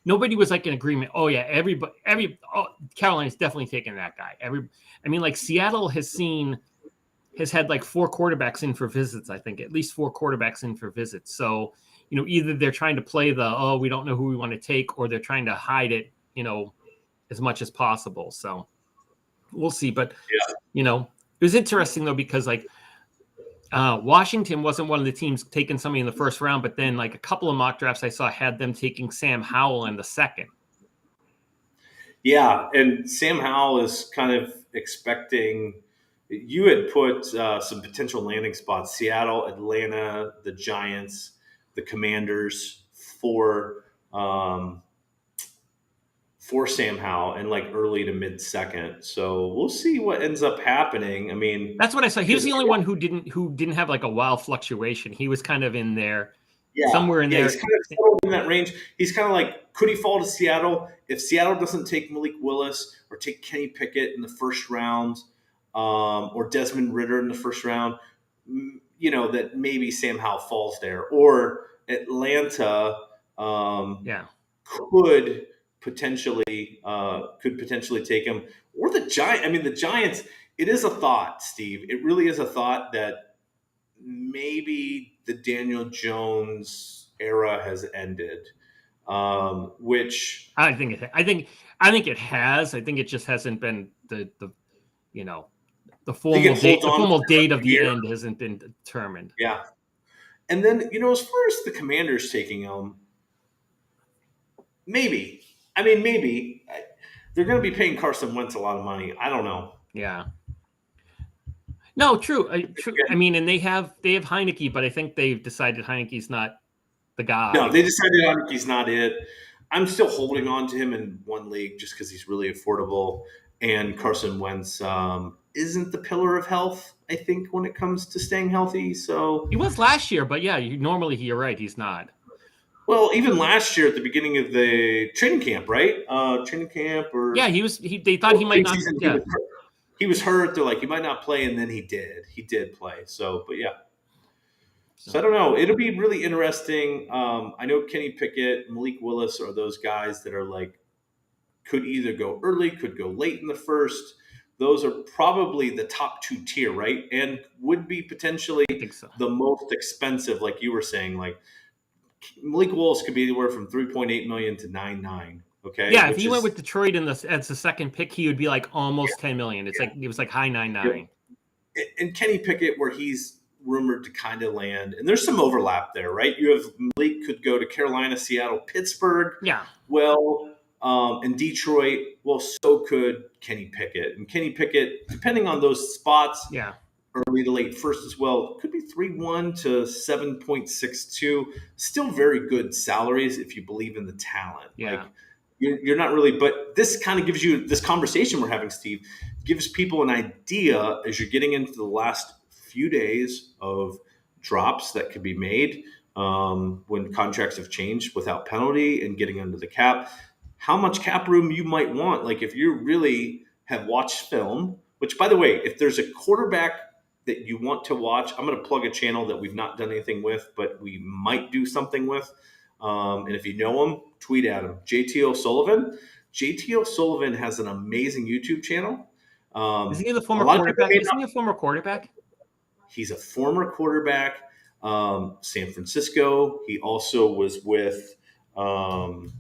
Nobody was like in agreement. Oh yeah, Carolina's definitely taking that guy. Like Seattle has had like 4 quarterbacks in for visits. I think at least 4 quarterbacks in for visits. So either they're trying to play we don't know who we want to take, or they're trying to hide it, as much as possible. So we'll see. But it was interesting though, because like Washington wasn't one of the teams taking somebody in the first round, but then like a couple of mock drafts I saw had them taking Sam Howell in the second. Yeah, and Sam Howell is kind of expecting. You had put some potential landing spots: Seattle, Atlanta, the Giants, the Commanders for Sam Howell in like early to mid second. So we'll see what ends up happening. I mean, that's what I saw. He was the only one who didn't have like a wild fluctuation. He was kind of in there, somewhere in there. He's kind of settled in that range. He's kind of like, could he fall to Seattle? If Seattle doesn't take Malik Willis or take Kenny Pickett in the first round, or Desmond Ridder in the first round, that maybe Sam Howell falls there. Or Atlanta could potentially take him, or the Giants. I mean, the Giants. It is a thought, Steve. It really is a thought that maybe the Daniel Jones era has ended. Which I think it has. I think it just hasn't been the formal date of the end hasn't been determined. Yeah, and then as far as the Commanders taking him. Maybe. I mean, maybe. They're going to be paying Carson Wentz a lot of money. I don't know. Yeah. No, true. I mean, and they have Heineke, but I think they've decided Heineke's not the guy. No, they decided Heineke's not it. I'm still holding on to him in one league just because he's really affordable. And Carson Wentz isn't the pillar of health, I think, when it comes to staying healthy. So he was last year, but yeah, you're right. He's not. Well, even last year at the beginning of the training camp, right? They thought he might not. Yeah. He was hurt. They're like, he might not play, and then he did. He did play. So, but yeah. So I don't know. It'll be really interesting. I know Kenny Pickett, Malik Willis are those guys that are like, could either go early, could go late in the first. Those are probably the top 2 tier, right? And would be potentially the most expensive, like you were saying. Like Malik Willis could be anywhere from $3.8 million to $9.9. Okay. Yeah, if he went with Detroit as the second pick, he would be like almost $10 million. It was like high 9.9. And Kenny Pickett, where he's rumored to kind of land, and there's some overlap there, right? You have Malik could go to Carolina, Seattle, Pittsburgh. Yeah. Well, in Detroit, well, so could Kenny Pickett. And Kenny Pickett, depending on those spots, early to late first as well, could be 3.1 to 7.62. Still very good salaries if you believe in the talent. Yeah. Like, you're not really, but this kind of gives you, this conversation we're having, Steve, gives people an idea as you're getting into the last few days of drops that could be made when contracts have changed without penalty and getting under the cap, how much cap room you might want. Like if you really have watched film, which by the way, if there's a quarterback that you want to watch, I'm going to plug a channel that we've not done anything with, but we might do something with. And if you know him, tweet at him. JT O'Sullivan. JT O'Sullivan has an amazing YouTube channel. Isn't he the former quarterback? Isn't he a former quarterback? He's a former quarterback. San Francisco. He also was with the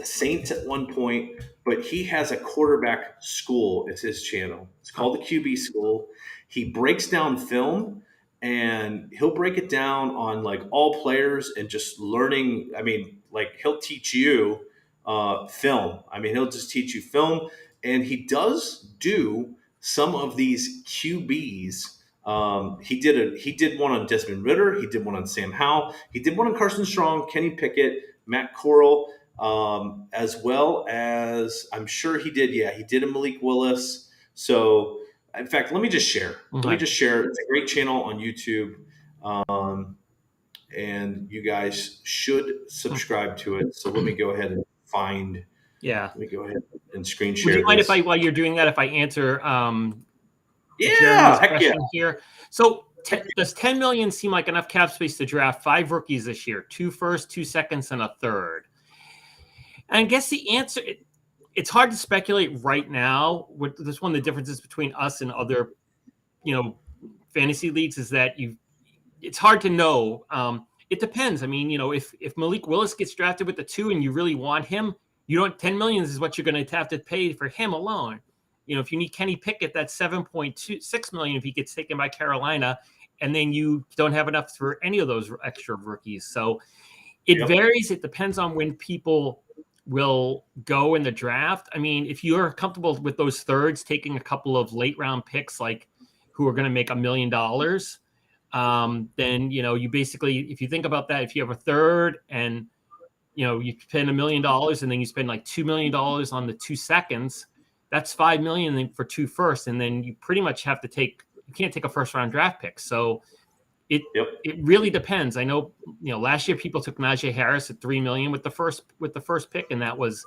Saints at one point, but he has a quarterback school. It's his channel. It's called the QB School. He breaks down film. And he'll break it down on like all players and just learning. I mean, like he'll teach you film. I mean, he'll just teach you film. And he does do some of these QBs He did one on Desmond Ritter. He did one on Sam Howell. He did one on Carson Strong, Kenny Pickett, Matt Corral, as well as I'm sure he did. Yeah, he did a Malik Willis. So, in fact, let me just share. Let me just share. It's a great channel on YouTube, and you guys should subscribe to it. So let me go ahead and find. Yeah. Let me go ahead and screen share. Would you mind this. while you're doing that, if I answer Jeremy's question here? So does 10 million seem like enough cap space to draft 5 rookies this year, 2 firsts, 2 seconds, and a third? And I guess the answer, it's hard to speculate right now. That's one of the differences between us and other, fantasy leagues is that it's hard to know. It depends. I mean, if Malik Willis gets drafted with the 2 and you really want him, 10 million is what you're going to have to pay for him alone. If you need Kenny Pickett, that's 7.26 million if he gets taken by Carolina, and then you don't have enough for any of those extra rookies. So it varies. It depends on when people will go in the draft. I mean, if you're comfortable with those thirds, taking a couple of late round picks, like who are going to make $1 million, then, you basically, if you think about that, if you have a third and, you spend $1 million and then you spend like $2 million on the 2 seconds, that's $5 million for 2 firsts. And then you pretty much have to you can't take a first round draft pick. So it really depends. I know, last year people took Najee Harris at $3 million with the first pick. And that was,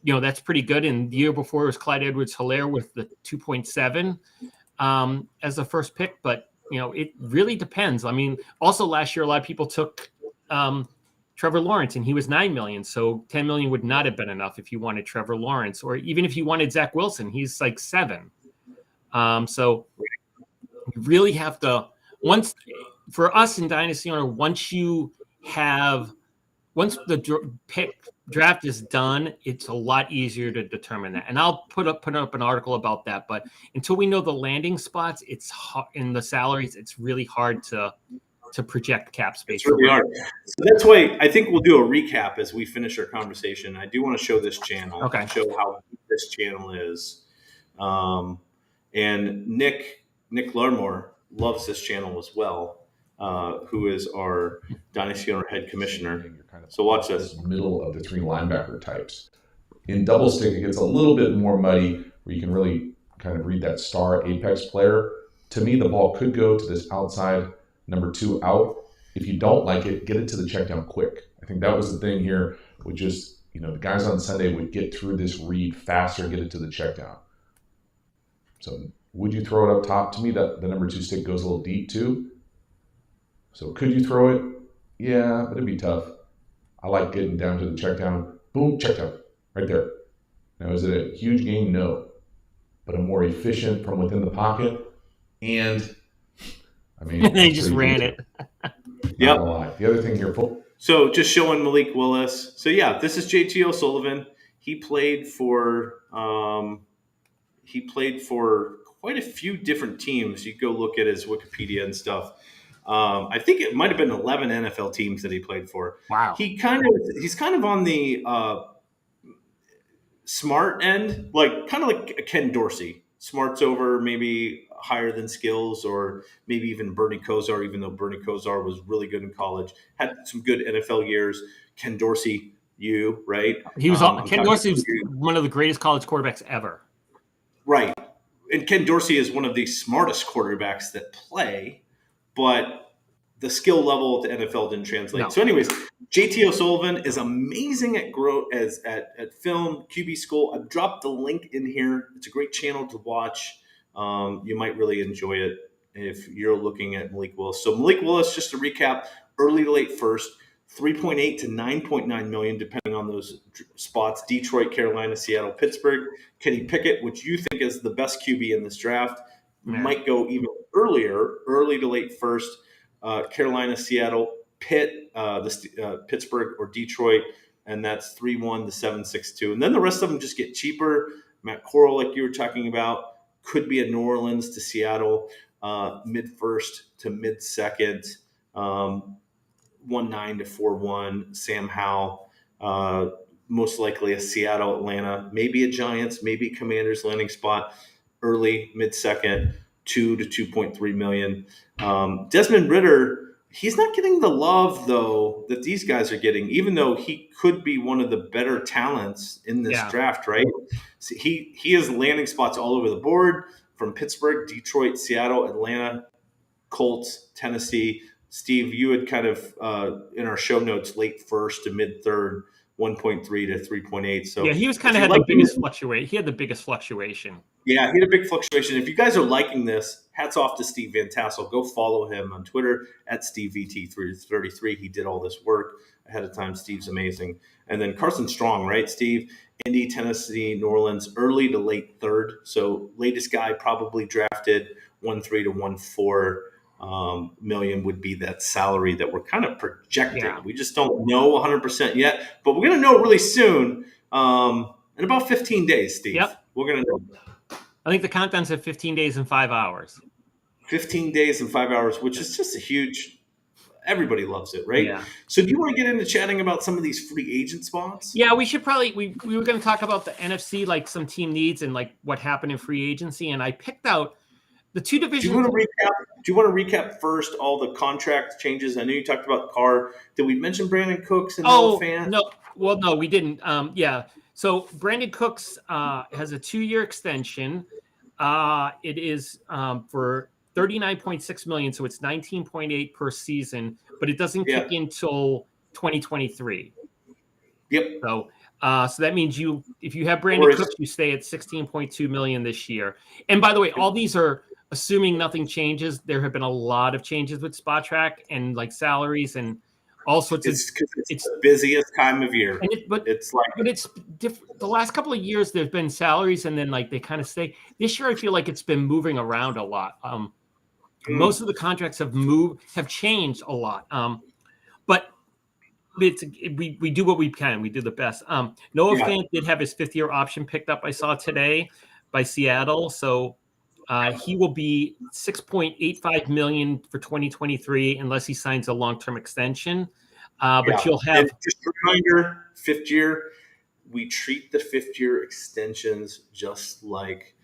that's pretty good. And the year before it was Clyde Edwards-Helaire with the 2.7 as the first pick. But, it really depends. I mean, also last year, a lot of people took Trevor Lawrence, and he was $9 million. So 10 million would not have been enough if you wanted Trevor Lawrence, or even if you wanted Zach Wilson, he's like $7. So you really have to, for us in Dynasty Owner, once the draft is done, it's a lot easier to determine that. And I'll put up an article about that. But until we know the landing spots, it's in the salaries, it's really hard to project cap space. It's really hard. So that's why I think we'll do a recap as we finish our conversation. I do want to show this channel. Okay. Show how this channel is. And Nick Larmore loves this channel as well, who is our Dynasty Owner head commissioner. So watch this. Middle of the 3 linebacker types. In double stick, it gets a little bit more muddy where you can really kind of read that star apex player. To me, the ball could go to this outside number 2 out. If you don't like it, get it to the check down quick. I think that was the thing here with just, the guys on Sunday would get through this read faster and get it to the check down. So would you throw it up top? To me, that the number 2 stick goes a little deep too. So could you throw it? Yeah, but it'd be tough. I like getting down to the check down. Boom, check down. Right there. Now, is it a huge gain? No. But a more efficient from within the pocket. And, I mean, they just ran it. Yep. The other thing here. So just showing Malik Willis. So, yeah, this is JT O'Sullivan. He played for quite a few different teams. You go look at his Wikipedia and stuff. I think it might have been 11 NFL teams that he played for. Wow. He's kind of on the smart end, kind of like Ken Dorsey. Smart's over maybe higher than skills, or maybe even Bernie Kosar, even though Bernie Kosar was really good in college, had some good NFL years. Ken Dorsey, right? He was Ken Dorsey was one of the greatest college quarterbacks ever. Right. And Ken Dorsey is one of the smartest quarterbacks that play, but the skill level at the NFL didn't translate. No. So anyways, JT O'Sullivan is amazing at film, QB school. I've dropped the link in here. It's a great channel to watch. You might really enjoy it if you're looking at Malik Willis. So Malik Willis, just to recap, early to late first, 3.8 to 9.9 million, depending on those spots. Detroit, Carolina, Seattle, Pittsburgh. Kenny Pickett, which you think is the best QB in this draft, might go even earlier, early to late first. Carolina, Seattle, Pittsburgh, or Detroit, and that's 3-1 to 7.62. And then the rest of them just get cheaper. Matt Corral, like you were talking about, could be a New Orleans to Seattle, mid-first to mid-second, 1.9 to 4.1. Sam Howell, most likely a Seattle, Atlanta, maybe a Giants, maybe Commanders landing spot, early, mid-second. 2 to 2.3 million. Desmond Ridder, he's not getting the love though that these guys are getting, even though he could be one of the better talents in this draft, right? So he has landing spots all over the board, from Pittsburgh, Detroit, Seattle, Atlanta, Colts, Tennessee. Steve, you had kind of in our show notes late first to mid third, 1.3 to 3.8. So yeah, he was kind of had the biggest fluctuation. He had the biggest fluctuation. Yeah, he had a big fluctuation. If you guys are liking this, hats off to Steve Van Tassel. Go follow him on Twitter at SteveVT333. He did all this work ahead of time. Steve's amazing. And then Carson Strong, right, Steve? Indy, Tennessee, New Orleans, early to late third. So latest guy probably drafted 1.3 to 1.4 million would be that salary that we're kind of projecting. Yeah. We just don't know 100% yet, but we're going to know really soon in about 15 days, Steve. Yep. We're going to know. I think the countdown's at 15 days and 5 hours. 15 days and 5 hours, which is just a huge – everybody loves it, right? Yeah. So do you want to get into chatting about some of these free agent spots? Yeah, we should probably – we were going to talk about the NFC, like some team needs and like what happened in free agency, and I picked out the two divisions. Do you want to recap first all the contract changes? I know you talked about Carr. Did we mention Brandon Cooks and Noah Fant? No. Well, no, we didn't. Yeah. So Brandon Cooks has a 2-year extension. It is for $39.6 million, so it's $19.8 per season, but it doesn't kick in till 2023. Yep. So that means if you have Brandon Cooks, you stay at $16.2 million this year. And by the way, all these are assuming nothing changes. There have been a lot of changes with Spot Track and like salaries and all sorts it's the busiest time of year. And but it's different. The last couple of years, there's been salaries, and then like they kind of stay. This year, I feel like it's been moving around a lot. Most of the contracts have changed a lot. But we do what we can. We do the best. Noah Fant did have his 5th-year option picked up. I saw today by Seattle, so he will be $6.85 million for 2023 unless he signs a long-term extension. But you'll have just a reminder, 5th year. We treat the 5th-year extensions just like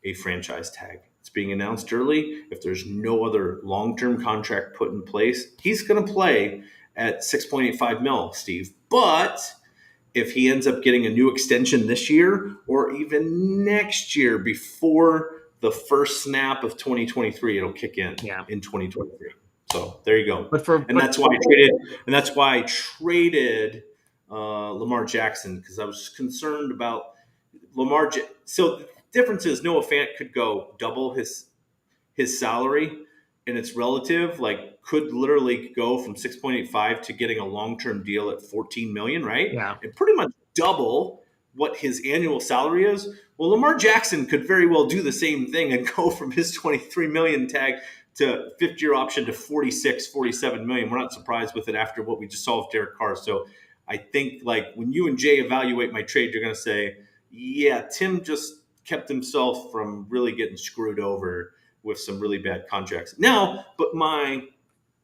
a franchise tag. It's being announced early. If there's no other long-term contract put in place, he's going to play at 6.85 mil, Steve. But if he ends up getting a new extension this year or even next year before the first snap of 2023, it'll kick in in 2023. So there you go. That's why I traded Lamar Jackson, because I was concerned about Lamar. So the difference is Noah Fant could go double his salary, and it's relative. Like could literally go from 6.85 to getting a long-term deal at 14 million, right? Yeah, and pretty much double what his annual salary is. Well, Lamar Jackson could very well do the same thing and go from his 23 million tag to 5th-year option to 46, 47 million. We're not surprised with it after what we just saw with Derek Carr. So I think like when you and Jay evaluate my trade, you're going to say, yeah, Tim just kept himself from really getting screwed over with some really bad contracts. Now, but my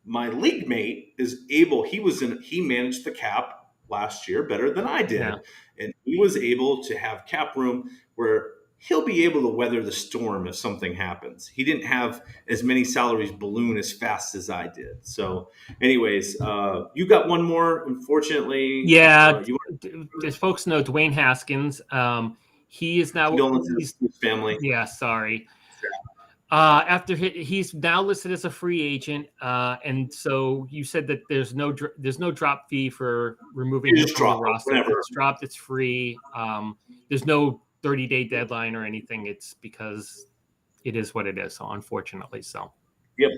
league mate is able, he managed the cap last year better than I did. Yeah. And he was able to have cap room where he'll be able to weather the storm if something happens. He didn't have as many salaries balloon as fast as I did. So anyways, you got one more, unfortunately. Yeah. As folks know, Dwayne Haskins, he is now his family. Yeah, sorry. After he's now listed as a free agent, and so you said that there's no drop fee for removing him from the roster. If it's dropped, it's free. There's no 30-day deadline or anything. It's because it is what it is. So unfortunately, Yep.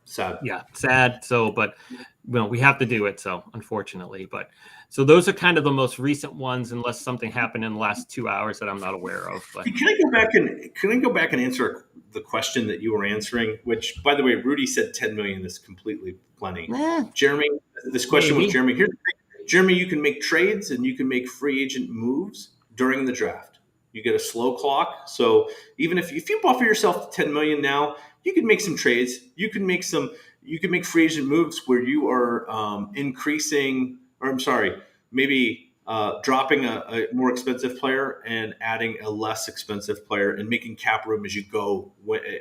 Sad. Yeah, sad. So, but we have to do it. So unfortunately, so those are kind of the most recent ones, unless something happened in the last 2 hours that I'm not aware of. But can I go back and answer the question that you were answering? Which, by the way, Rudy said 10 million is completely plenty. Jeremy, this question was Jeremy. Here's the thing. Jeremy, you can make trades and you can make free agent moves during the draft. You get a slow clock. So even if you buffer yourself to 10 million now, you can make some trades. You can make free agent moves where you are increasing, or I'm sorry, maybe dropping a more expensive player and adding a less expensive player and making cap room as you go,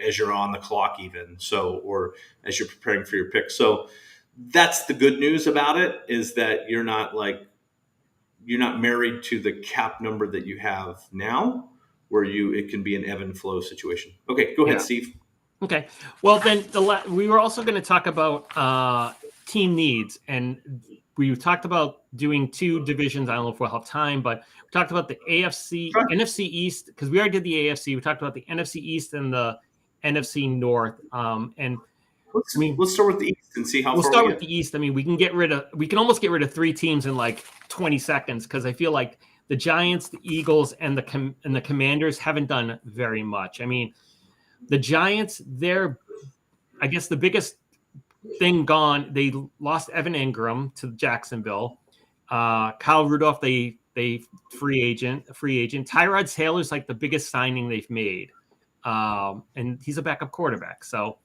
as you're on the clock even. So, or as you're preparing for your pick. So that's the good news about it, is that you're not married to the cap number that you have now, where it can be an ebb and flow situation. Okay, go ahead, Steve. Okay. Well, then we were also going to talk about team needs, and we talked about doing 2 divisions. I don't know if we'll have time, but we talked about the NFC East, because we already did the AFC. We talked about the NFC East and the NFC North. And let's start with the East and see how we'll far start we with get. the East. I mean, we can almost get rid of 3 teams in like 20 seconds, because I feel like the Giants, the Eagles, and the Commanders haven't done very much. I mean, the Giants, I guess the biggest thing gone, they lost Evan Ingram to Jacksonville. Kyle Rudolph, they free agent. Tyrod Taylor's like the biggest signing they've made. And he's a backup quarterback. So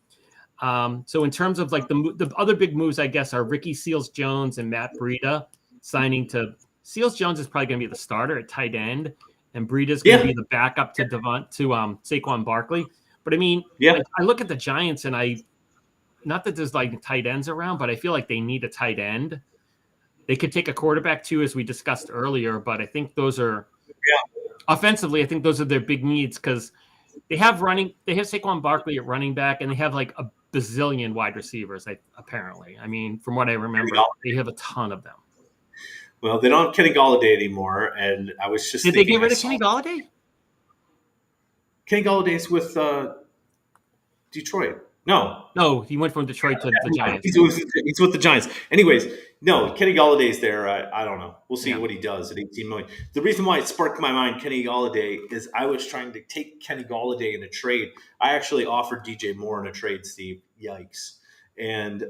in terms of like the other big moves, I guess, are Ricky Seals-Jones and Matt Breida signing to Seals-Jones is probably going to be the starter at tight end, and Breida's going to be the backup to Saquon Barkley. But I mean, I look at the Giants, and not that there's like tight ends around, but I feel like they need a tight end. They could take a quarterback too, as we discussed earlier, but I think those are offensively, I think those are their big needs, because they have Saquon Barkley at running back, and they have like a bazillion wide receivers, apparently. I mean, from what I remember, they have a ton of them. Well, they don't have Kenny Golladay anymore, and I was just thinking, they get rid of Kenny Golladay? Kenny Galladay's with Detroit. No, he went from Detroit to the Giants. He's with the Giants. Anyways, no, Kenny Galladay's there. I don't know. We'll see what he does at $18 million. The reason why it sparked my mind, Kenny Golladay, is I was trying to take Kenny Golladay in a trade. I actually offered DJ Moore in a trade, Steve. Yikes. And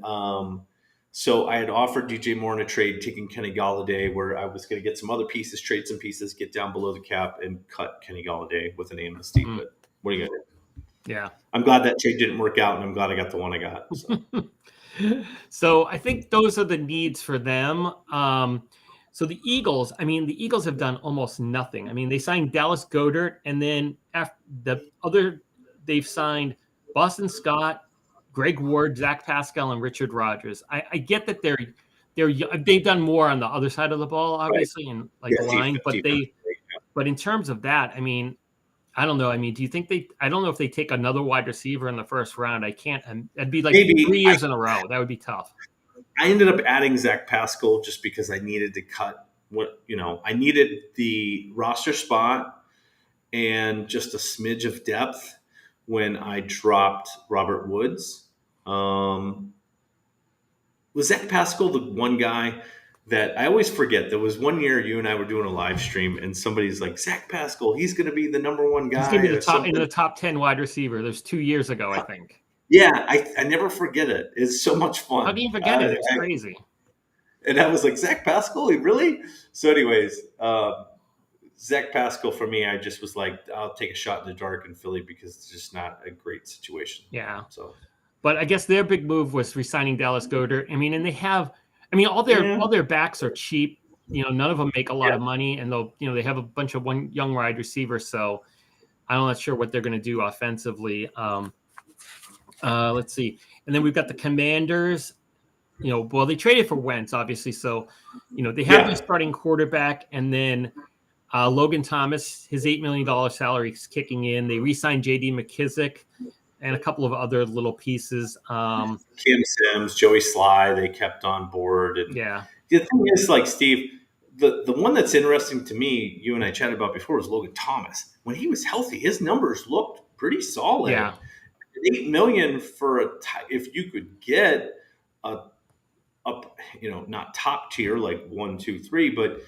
so I had offered DJ Moore in a trade, taking Kenny Golladay, where I was going to get some other pieces, trade some pieces, get down below the cap, and cut Kenny Golladay with an amnesty. But what are you going to do? Yeah. I'm glad that trade didn't work out, and I'm glad I got the one I got. So I think those are the needs for them. So the Eagles have done almost nothing. I mean, they signed Dallas Goedert, and then they've signed Boston Scott, Greg Ward, Zach Pascal, and Richard Rodgers. I get that they've done more on the other side of the ball, obviously, and the line, but in terms of that, I mean, I don't know. I mean, do you think I don't know if they take another wide receiver in the first round. I can't. That'd be like maybe 3 years in a row. That would be tough. I ended up adding Zach Pascal just because I needed to cut I needed the roster spot and just a smidge of depth when I dropped Robert Woods. Was Zach Pascal the one guy that I always forget? There was one year you and I were doing a live stream, and somebody's like, Zach Pascal, he's going to be the number one guy. He's going to be in the top 10 wide receiver. There's 2 years ago, I think. Yeah, I never forget it. It's so much fun. How do you forget it? It's crazy. And I was like, Zach Pascal, really? So anyways, Zach Pascal, for me, I just was like, I'll take a shot in the dark in Philly because it's just not a great situation. Yeah. So, but I guess their big move was re-signing Dallas Goedert. I mean, and they have – I mean, all their backs are cheap. None of them make a lot of money, and they have a bunch of young wide receivers. So I'm not sure what they're going to do offensively. Let's see. And then we've got the Commanders. Well, they traded for Wentz, obviously. So, they have their starting quarterback, and then Logan Thomas, his $8 million salary is kicking in. They re-signed J.D. McKissick and a couple of other little pieces. Kim Sims, Joey Sly, they kept on board. And the thing is, like, Steve, the one that's interesting to me, you and I chatted about before, was Logan Thomas. When he was healthy, his numbers looked pretty solid. Yeah. $8 million for if you could get up, not top tier like 1, 2, 3, but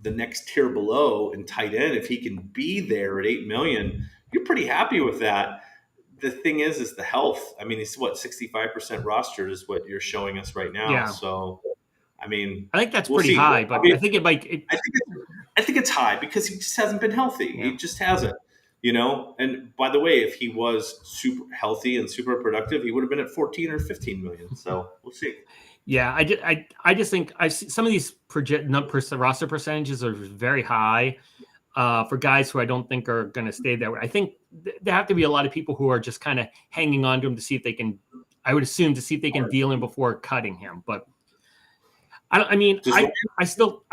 the next tier below in tight end, if he can be there at $8 million, you're pretty happy with that. The thing is the health. I mean, it's 65% rostered is what you're showing us right now. Yeah. So, I mean, I think that's pretty high, but I think it might. I think it's high because he just hasn't been healthy. Yeah. He just hasn't. And by the way, if he was super healthy and super productive, he would have been at 14 or 15 million. So we'll see. Yeah, I just think I see some of these roster percentages are very high for guys who I don't think are going to stay there. I think there have to be a lot of people who are just kind of hanging on to him to see if they can. I would assume to see if they can deal him before cutting him. But I mean, I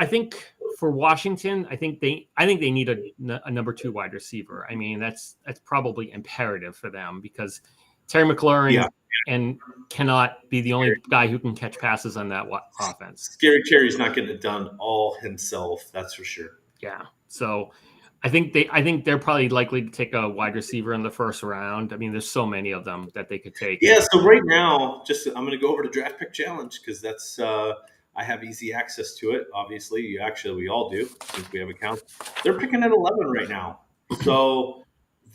think for Washington, I think they need a number 2 wide receiver. I mean, that's probably imperative for them because Terry McLaurin and cannot be the only guy who can catch passes on that offense. Scary Terry's not getting it done all himself. That's for sure. Yeah. So I think they're probably likely to take a wide receiver in the first round. I mean, there's so many of them that they could take. Yeah. So right now, I'm going to go over to Draft Pick Challenge because that's I have easy access to it. Obviously, we all do since we have accounts. They're picking at 11 right now, so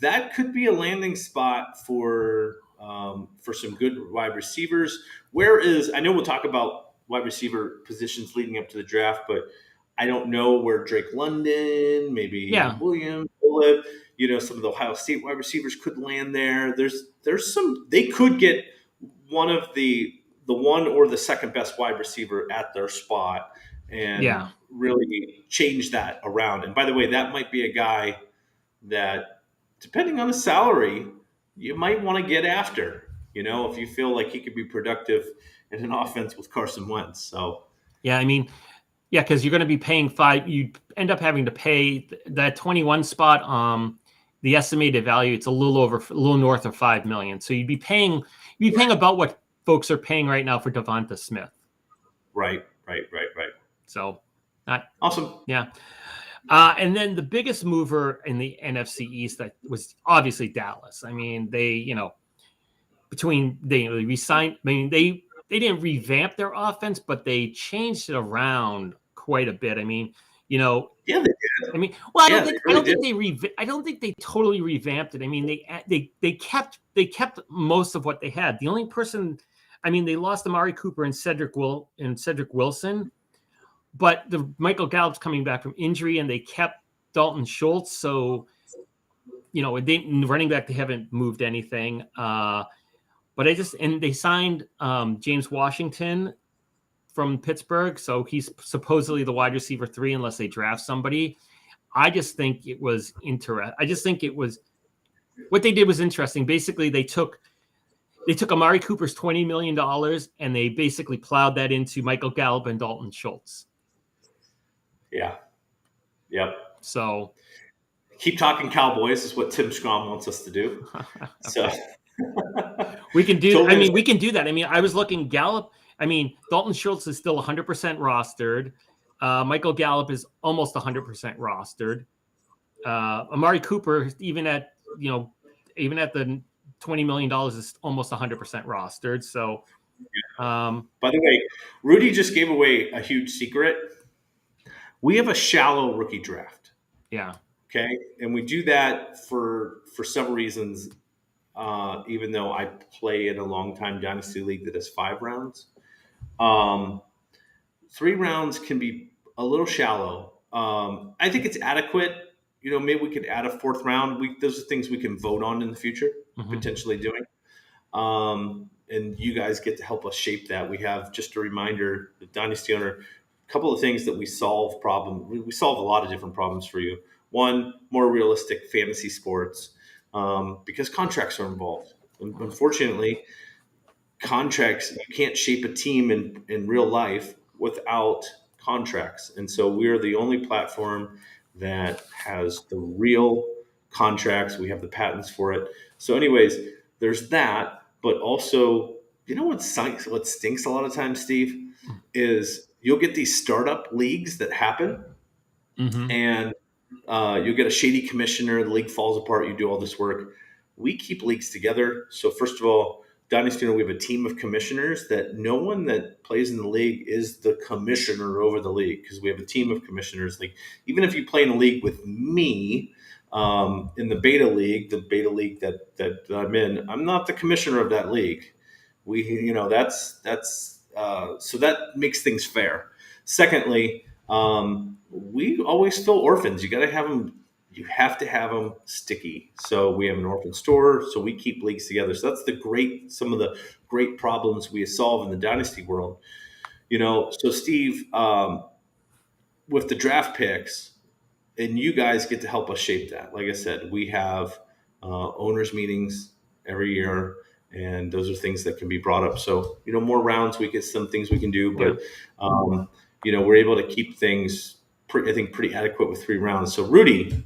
that could be a landing spot for some good wide receivers. Whereas I know we'll talk about wide receiver positions leading up to the draft, but I don't know where Drake London, maybe Williams will live. Some of the Ohio State wide receivers could land there. There's some. They could get one of the one or the second best wide receiver at their spot and really change that around. And by the way, that might be a guy that, depending on the salary, you might want to get after. If you feel like he could be productive in an offense with Carson Wentz. So yeah, I mean. Yeah, because you're going to be paying you end up having to pay that 21 spot. The estimated value, it's a little north of $5 million. So you'd be paying about what folks are paying right now for Devonta Smith. Right. So not awesome. Yeah. And then the biggest mover in the NFC East that was obviously Dallas. I mean, they re-signed. I mean, they didn't revamp their offense, but they changed it around quite a bit. I mean, yeah, they did. I mean, well, I don't think they totally revamped it. I mean, they kept most of what they had. The only person, I mean, they lost Amari Cooper and Cedric Wilson, but the Michael Gallup's coming back from injury, and they kept Dalton Schultz. So, running back, they haven't moved anything. But they signed James Washington from Pittsburgh. So he's supposedly the wide receiver 3 unless they draft somebody. I just think it was what they did was interesting. Basically, they took Amari Cooper's $20 million and they basically plowed that into Michael Gallup and Dalton Schultz. Yeah. Yep. So keep talking Cowboys is what Tim Schramm wants us to do. So we can do. We can do that. I mean, I was looking Gallup. I mean, Dalton Schultz is still 100% rostered. Michael Gallup is almost 100% rostered. Amari Cooper, even at the $20 million, is almost 100% rostered. So, by the way, Rudy just gave away a huge secret. We have a shallow rookie draft. Yeah. Okay, and we do that for several reasons. Even though I play in a long-time Dynasty League that has 5 rounds. 3 rounds can be a little shallow. I think it's adequate. Maybe we could add a 4th round. Those are things we can vote on in the future, potentially doing. And you guys get to help us shape that. We have, just a reminder, the Dynasty Owner, a couple of things that we solve we solve a lot of different problems for you. One, more realistic fantasy sports. Because contracts are involved. Unfortunately, contracts, you can't shape a team in real life without contracts. And so we're the only platform that has the real contracts. We have the patents for it. So anyways, there's that. But also, what stinks a lot of times, Steve, is you'll get these startup leagues that happen and you'll get a shady commissioner, the league falls apart, you do all this work. We keep leagues together. So first of all, Dynasty, we have a team of commissioners that no one that plays in the league is the commissioner over the league, because we have a team of commissioners. Like, even if you play in a league with me in the beta league that I'm in, I'm not the commissioner of that league. So that makes things fair. Secondly, we always fill orphans. You have to have them sticky. So we have an orphan store. So we keep leagues together. So that's some of the great problems we solve in the Dynasty world. So Steve, with the draft picks, and you guys get to help us shape that. Like I said, we have owners meetings every year, and those are things that can be brought up. So, more rounds, we get some things we can do, but we're able to keep things, pretty adequate with 3 rounds. So Rudy,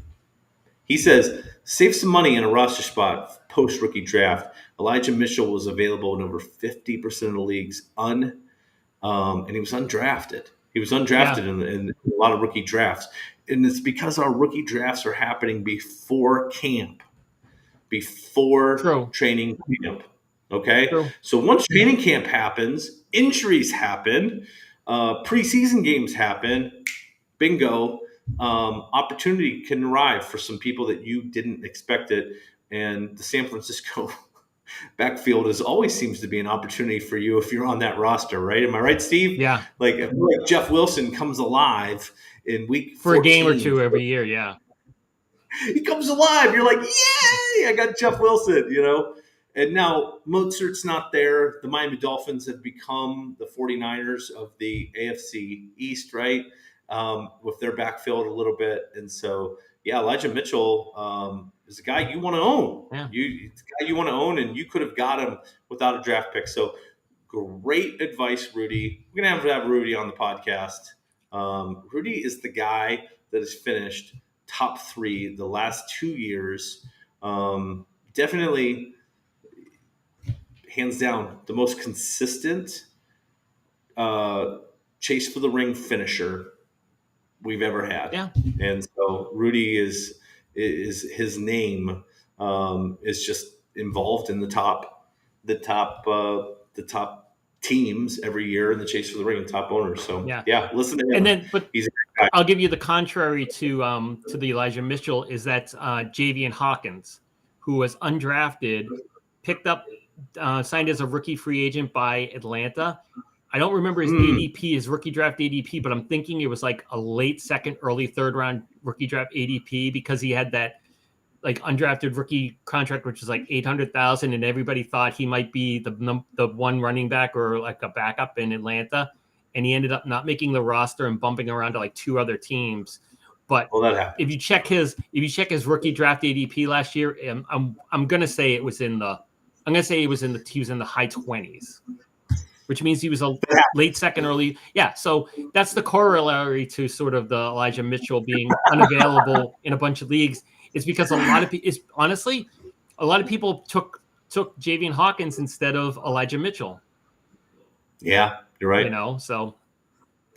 he says, save some money in a roster spot post rookie draft. Elijah Mitchell was available in over 50% of the leagues, and he was undrafted. He was undrafted in a lot of rookie drafts. And it's because our rookie drafts are happening before camp, before training camp. Okay? True. So once training camp happens, injuries happen, preseason games happen, bingo, opportunity can arrive for some people that you didn't expect it. And the San Francisco backfield always seems to be an opportunity for you if you're on that roster, right? Am I right, Steve? Yeah. Like Jeff Wilson comes alive in week 14, for a game or two every year. Yeah. He comes alive. You're like, yay! I got Jeff Wilson. And now Mozart's not there. The Miami Dolphins have become the 49ers of the AFC East, right? With their backfield a little bit. And so, Elijah Mitchell is a guy you want to own. Yeah. It's a guy you want to own, and you could have got him without a draft pick. So great advice, Rudy. We're going to have Rudy on the podcast. Rudy is the guy that has finished top 3 the last 2 years. Definitely, hands down, the most consistent chase for the ring finisher we've ever had. Yeah. And so Rudy is his name is just involved in the top teams every year in the chase for the ring and top owners. So listen to him. And then, but I'll give you the contrary to the Elijah Mitchell is that Javian Hawkins, who was undrafted, picked up, signed as a rookie free agent by Atlanta. I don't remember his ADP, his rookie draft ADP, but I'm thinking it was like a late second, early third round rookie draft ADP because he had that like undrafted rookie contract, which was like $800,000, and everybody thought he might be the one running back or like a backup in Atlanta, and he ended up not making the roster and bumping around to like 2 other teams. But if you check his rookie draft ADP last year, I'm gonna say it was in the he was in the high 20s. Which means he was a late second, early. Yeah, so that's the corollary to sort of the Elijah Mitchell being unavailable in a bunch of leagues. Is because a lot of people took Javian Hawkins instead of Elijah Mitchell. Yeah, you're right. So.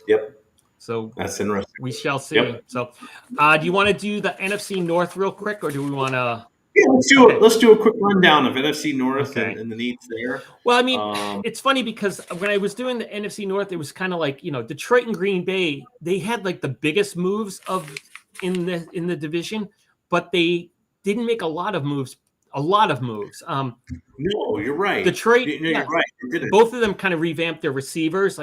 Yep. So that's interesting. We shall see. Yep. So, do you want to do the NFC North real quick, or do we want to? Yeah, let's do a quick rundown of NFC North and the needs there. Well, I mean, it's funny because when I was doing the NFC North, it was kind of like, Detroit and Green Bay, they had like the biggest moves in the division, but they didn't make a lot of moves. No, you're right. Detroit, you're right. Both of them kind of revamped their receivers,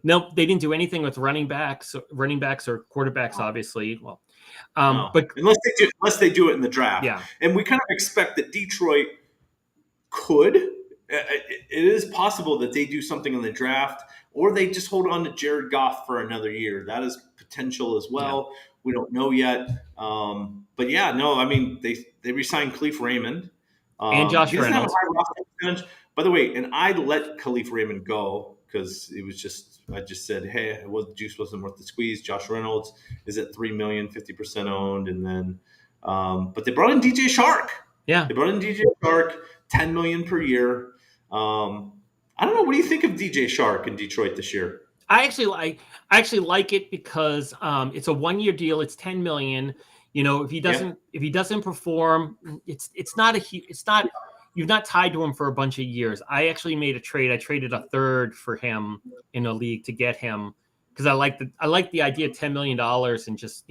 no, they didn't do anything with running backs or quarterbacks, obviously. Well, but unless they do it in the draft, and we kind of expect that Detroit could. It is possible that they do something in the draft, or they just hold on to Jared Goff for another year. That is potential as well. Yeah. We don't know yet, but I mean they re-signed Khalif Raymond and Josh Reynolds. By the way, and I let Khalif Raymond go because it was I just said, hey, the juice wasn't worth the squeeze. Josh Reynolds is at $3 million, 50% owned, and then, but they brought in DJ Shark. Yeah, they brought in DJ Shark, $10 million per year. I don't know. What do you think of DJ Shark in Detroit this year? I actually like it because it's a 1-year deal. It's $10 million. If he doesn't perform, you're not tied to him for a bunch of years. I actually made a trade. I traded a third for him in a league to get him because I like the idea of $10 million and just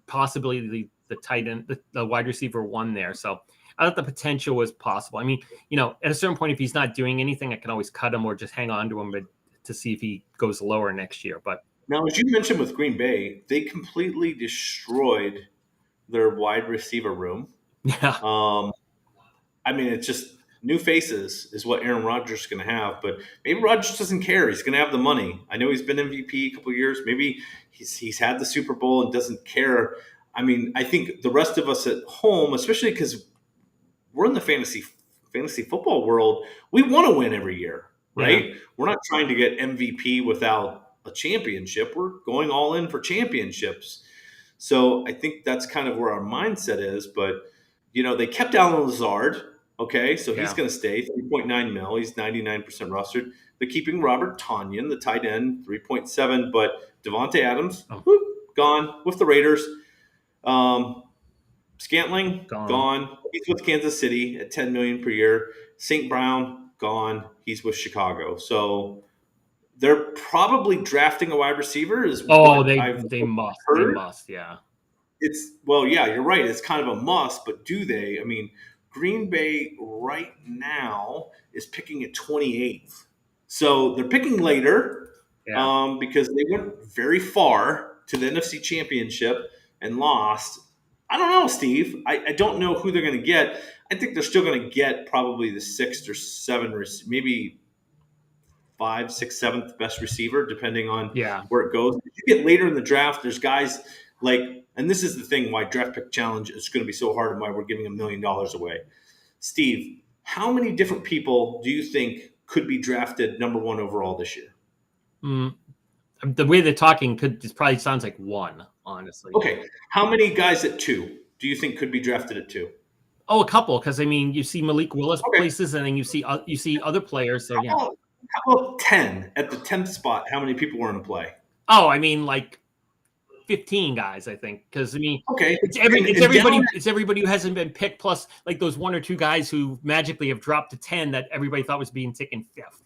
possibly the tight end, the wide receiver 1 there. So I thought the potential was possible. I mean, at a certain point, if he's not doing anything, I can always cut him or just hang on to him to see if he goes lower next year. But now, as you mentioned with Green Bay, they completely destroyed their wide receiver room. Yeah. I mean, it's just new faces is what Aaron Rodgers is going to have. But maybe Rodgers doesn't care. He's going to have the money. I know he's been MVP a couple of years. Maybe he's had the Super Bowl and doesn't care. I mean, I think the rest of us at home, especially because we're in the fantasy football world, we want to win every year, right? Yeah. We're not trying to get MVP without a championship. We're going all in for championships. So I think that's kind of where our mindset is. But, they kept Allen Lazard. Okay, so he's going to stay, $3.9 million. He's 99% rostered. They're keeping Robert Tonyan, the tight end, 3.7. But Devontae Adams, gone with the Raiders. Scantling, gone. He's with Kansas City at $10 million per year. St. Brown, gone. He's with Chicago. So they're probably drafting a wide receiver. They must, yeah. You're right. It's kind of a must, but do they? I mean, Green Bay right now is picking at 28th. So they're picking later because they went very far to the NFC Championship and lost. I don't know, Steve. I don't know who they're going to get. I think they're still going to get probably the 6th or 7th, maybe 5th, 6th, 7th best receiver, depending on where it goes. If you get later in the draft, there's guys like, and this is the thing why Draft Pick Challenge is going to be so hard and why we're giving $1 million away. Steve, how many different people do you think could be drafted number 1 overall this year? The way they're talking it probably sounds like 1, honestly. Okay. How many guys at 2 do you think could be drafted at 2? Oh, a couple, because I mean, you see Malik Willis places, and then you see other players. So how about 10 at the 10th spot? How many people were in play? Oh, I mean, like 15 guys, I think, because I mean, it's everybody who hasn't been picked, plus like those 1 or 2 guys who magically have dropped to 10 that everybody thought was being taken 5th.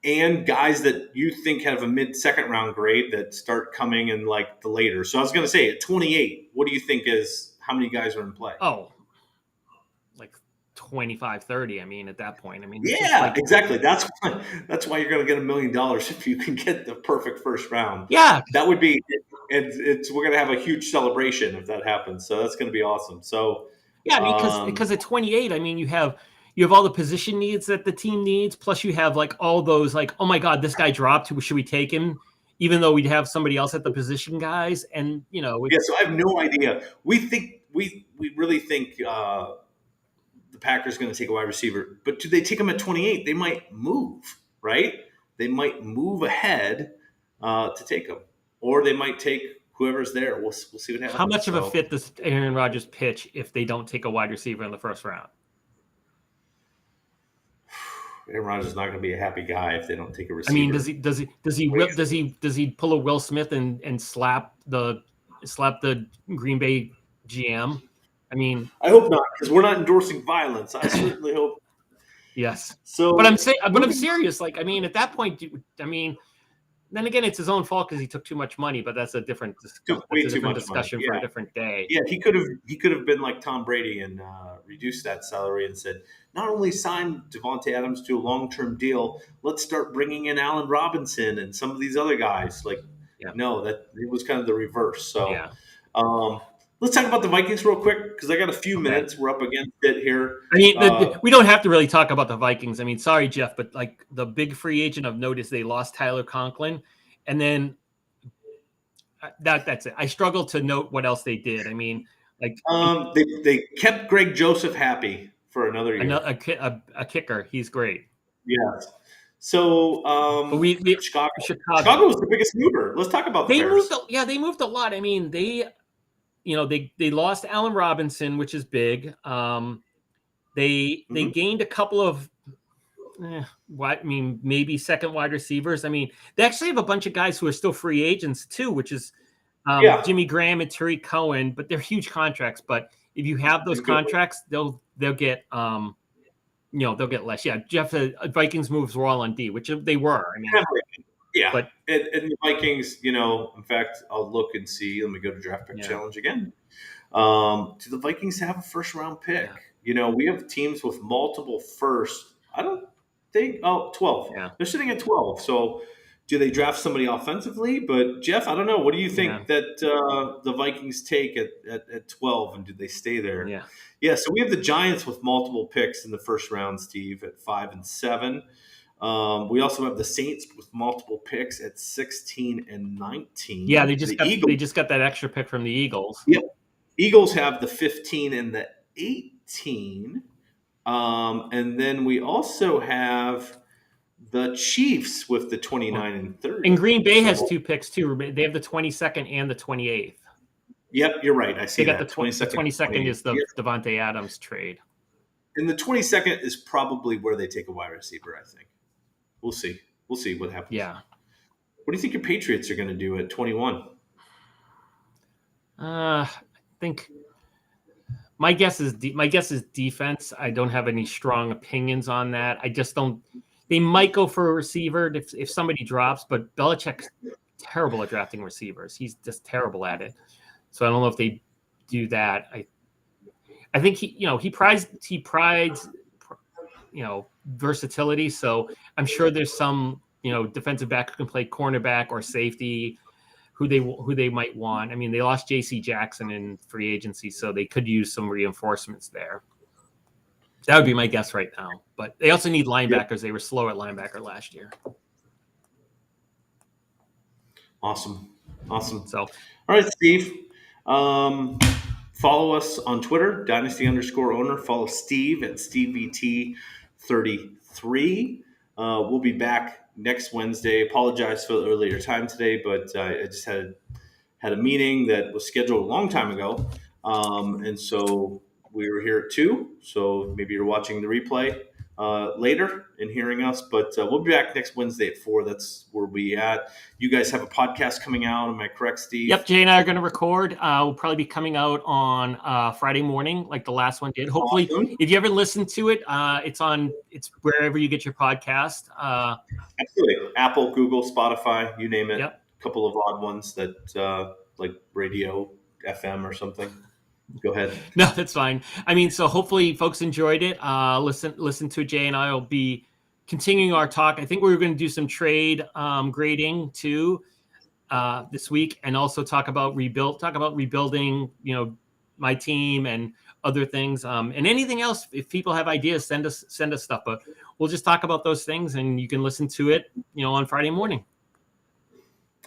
And guys that you think have a mid-second round grade that start coming in like the later. So I was going to say at 28, what do you think is how many guys are in play? Oh, like 25, 30. I mean, at that point, I mean, exactly. That's why you're going to get $1 million if you can get the perfect first round. Yeah, that would be. We're going to have a huge celebration if that happens. So that's going to be awesome. So because at 28, I mean, you have all the position needs that the team needs, plus you have like all those like, oh my God, this guy dropped. Should we take him? Even though we'd have somebody else at the position guys, and so I have no idea. We really think the Packers going to take a wide receiver, but do they take him at 28? They might move, right? They might move ahead to take him, or they might take whoever's there. We'll see what happens. How much of a fit does Aaron Rodgers pitch if they don't take a wide receiver in the first round? Aaron Rodgers is not going to be a happy guy if they don't take a receiver. I mean, does he pull a Will Smith and slap the Green Bay GM? I mean, I hope not, because we're not endorsing violence. I certainly hope. Yes. So, but I'm serious. Like, I mean, at that point, then again, it's his own fault because he took too much money. But that's a different discussion for a different day. Yeah, he could have been like Tom Brady and reduced that salary and said, not only sign Devontae Adams to a long-term deal, let's start bringing in Allen Robinson and some of these other guys. No, that it was kind of the reverse. So, let's talk about the Vikings real quick because I got a few minutes. We're up against it here. I mean, we don't have to really talk about the Vikings. I mean, sorry, Jeff, but like the big free agent of note is they lost Tyler Conklin, and then that's it. I struggle to note what else they did. I mean, like they kept Greg Joseph happy for another year. A kicker. He's great. Yes. So, but Chicago was the biggest mover. Let's talk about the Bears. They moved a lot. I mean, they lost Allen Robinson, which is big. They gained a couple of maybe second wide receivers. I mean, they actually have a bunch of guys who are still free agents too, which is Jimmy Graham and Tariq Cohen, but they're huge contracts. But if you have those contracts, they'll get they'll get less. Yeah, Jeff, Vikings moves were all on D, which they were. I mean, yeah, but and the Vikings, in fact, I'll look and see. Let me go to Draft Pick Challenge again. Do the Vikings have a first round pick? Yeah. We have teams with multiple first. I don't think 12. Yeah. They're sitting at 12. So, do they draft somebody offensively? But Jeff, I don't know. What do you think that the Vikings take at 12, and do they stay there? Yeah. So we have the Giants with multiple picks in the first round, Steve, at 5 and 7. We also have the Saints with multiple picks at 16 and 19. Yeah, they just got that extra pick from the Eagles. Yep. Eagles have the 15 and the 18. And then we also have the Chiefs with the 29 and 30. And Green Bay has 2 picks too. They have the 22nd and the 28th. Yep, you're right. I see they got that. The 22nd is the Devontae Adams trade. And the 22nd is probably where they take a wide receiver, I think. We'll see. We'll see what happens. Yeah. What do you think your Patriots are going to do at 21? I think my guess is defense. I don't have any strong opinions on that. I just don't. They might go for a receiver if somebody drops, but Belichick's terrible at drafting receivers. He's just terrible at it. So I don't know if they do that. I think he prides versatility. So I'm sure there's some defensive back who can play cornerback or safety who they might want. I mean, they lost J.C. Jackson in free agency, so they could use some reinforcements there. That would be my guess right now. But they also need linebackers. Yep. They were slow at linebacker last year. Awesome. So, all right, Steve. Follow us on Twitter, Dynasty_owner. Follow Steve at SteveVT33. We'll be back next Wednesday. Apologize for the earlier time today, but I just had a meeting that was scheduled a long time ago. And so we were here at 2. So maybe you're watching the replay later and hearing us, but we'll be back next Wednesday at 4. That's where we at. You guys have a podcast coming out. Am I correct, Steve? Yep. Jay and I are going to record. We'll probably be coming out on Friday morning, like the last one did. Hopefully, if you ever listen to it, it's wherever you get your podcast. Absolutely. Apple, Google, Spotify, you name it. Yep. A couple of odd ones that like radio, FM or something. Go ahead. No, that's fine. I mean, so hopefully folks enjoyed it. Listen to it. Jay and I will be continuing our talk. I think we're going to do some trade grading too this week, and also talk about rebuilding, my team and other things. And anything else, if people have ideas, send us stuff. But we'll just talk about those things, and you can listen to it, on Friday morning.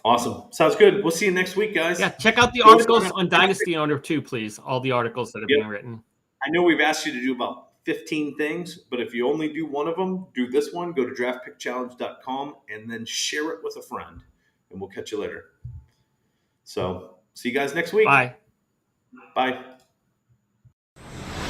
Awesome. Sounds good. We'll see you next week, guys. Yeah, check out the articles on Dynasty Owner too, please. All the articles that are being written. I know we've asked you to do about 15 things, but if you only do one of them, do this one. Go to draftpickchallenge.com and then share it with a friend, and we'll catch you later. So see you guys next week. Bye. Bye.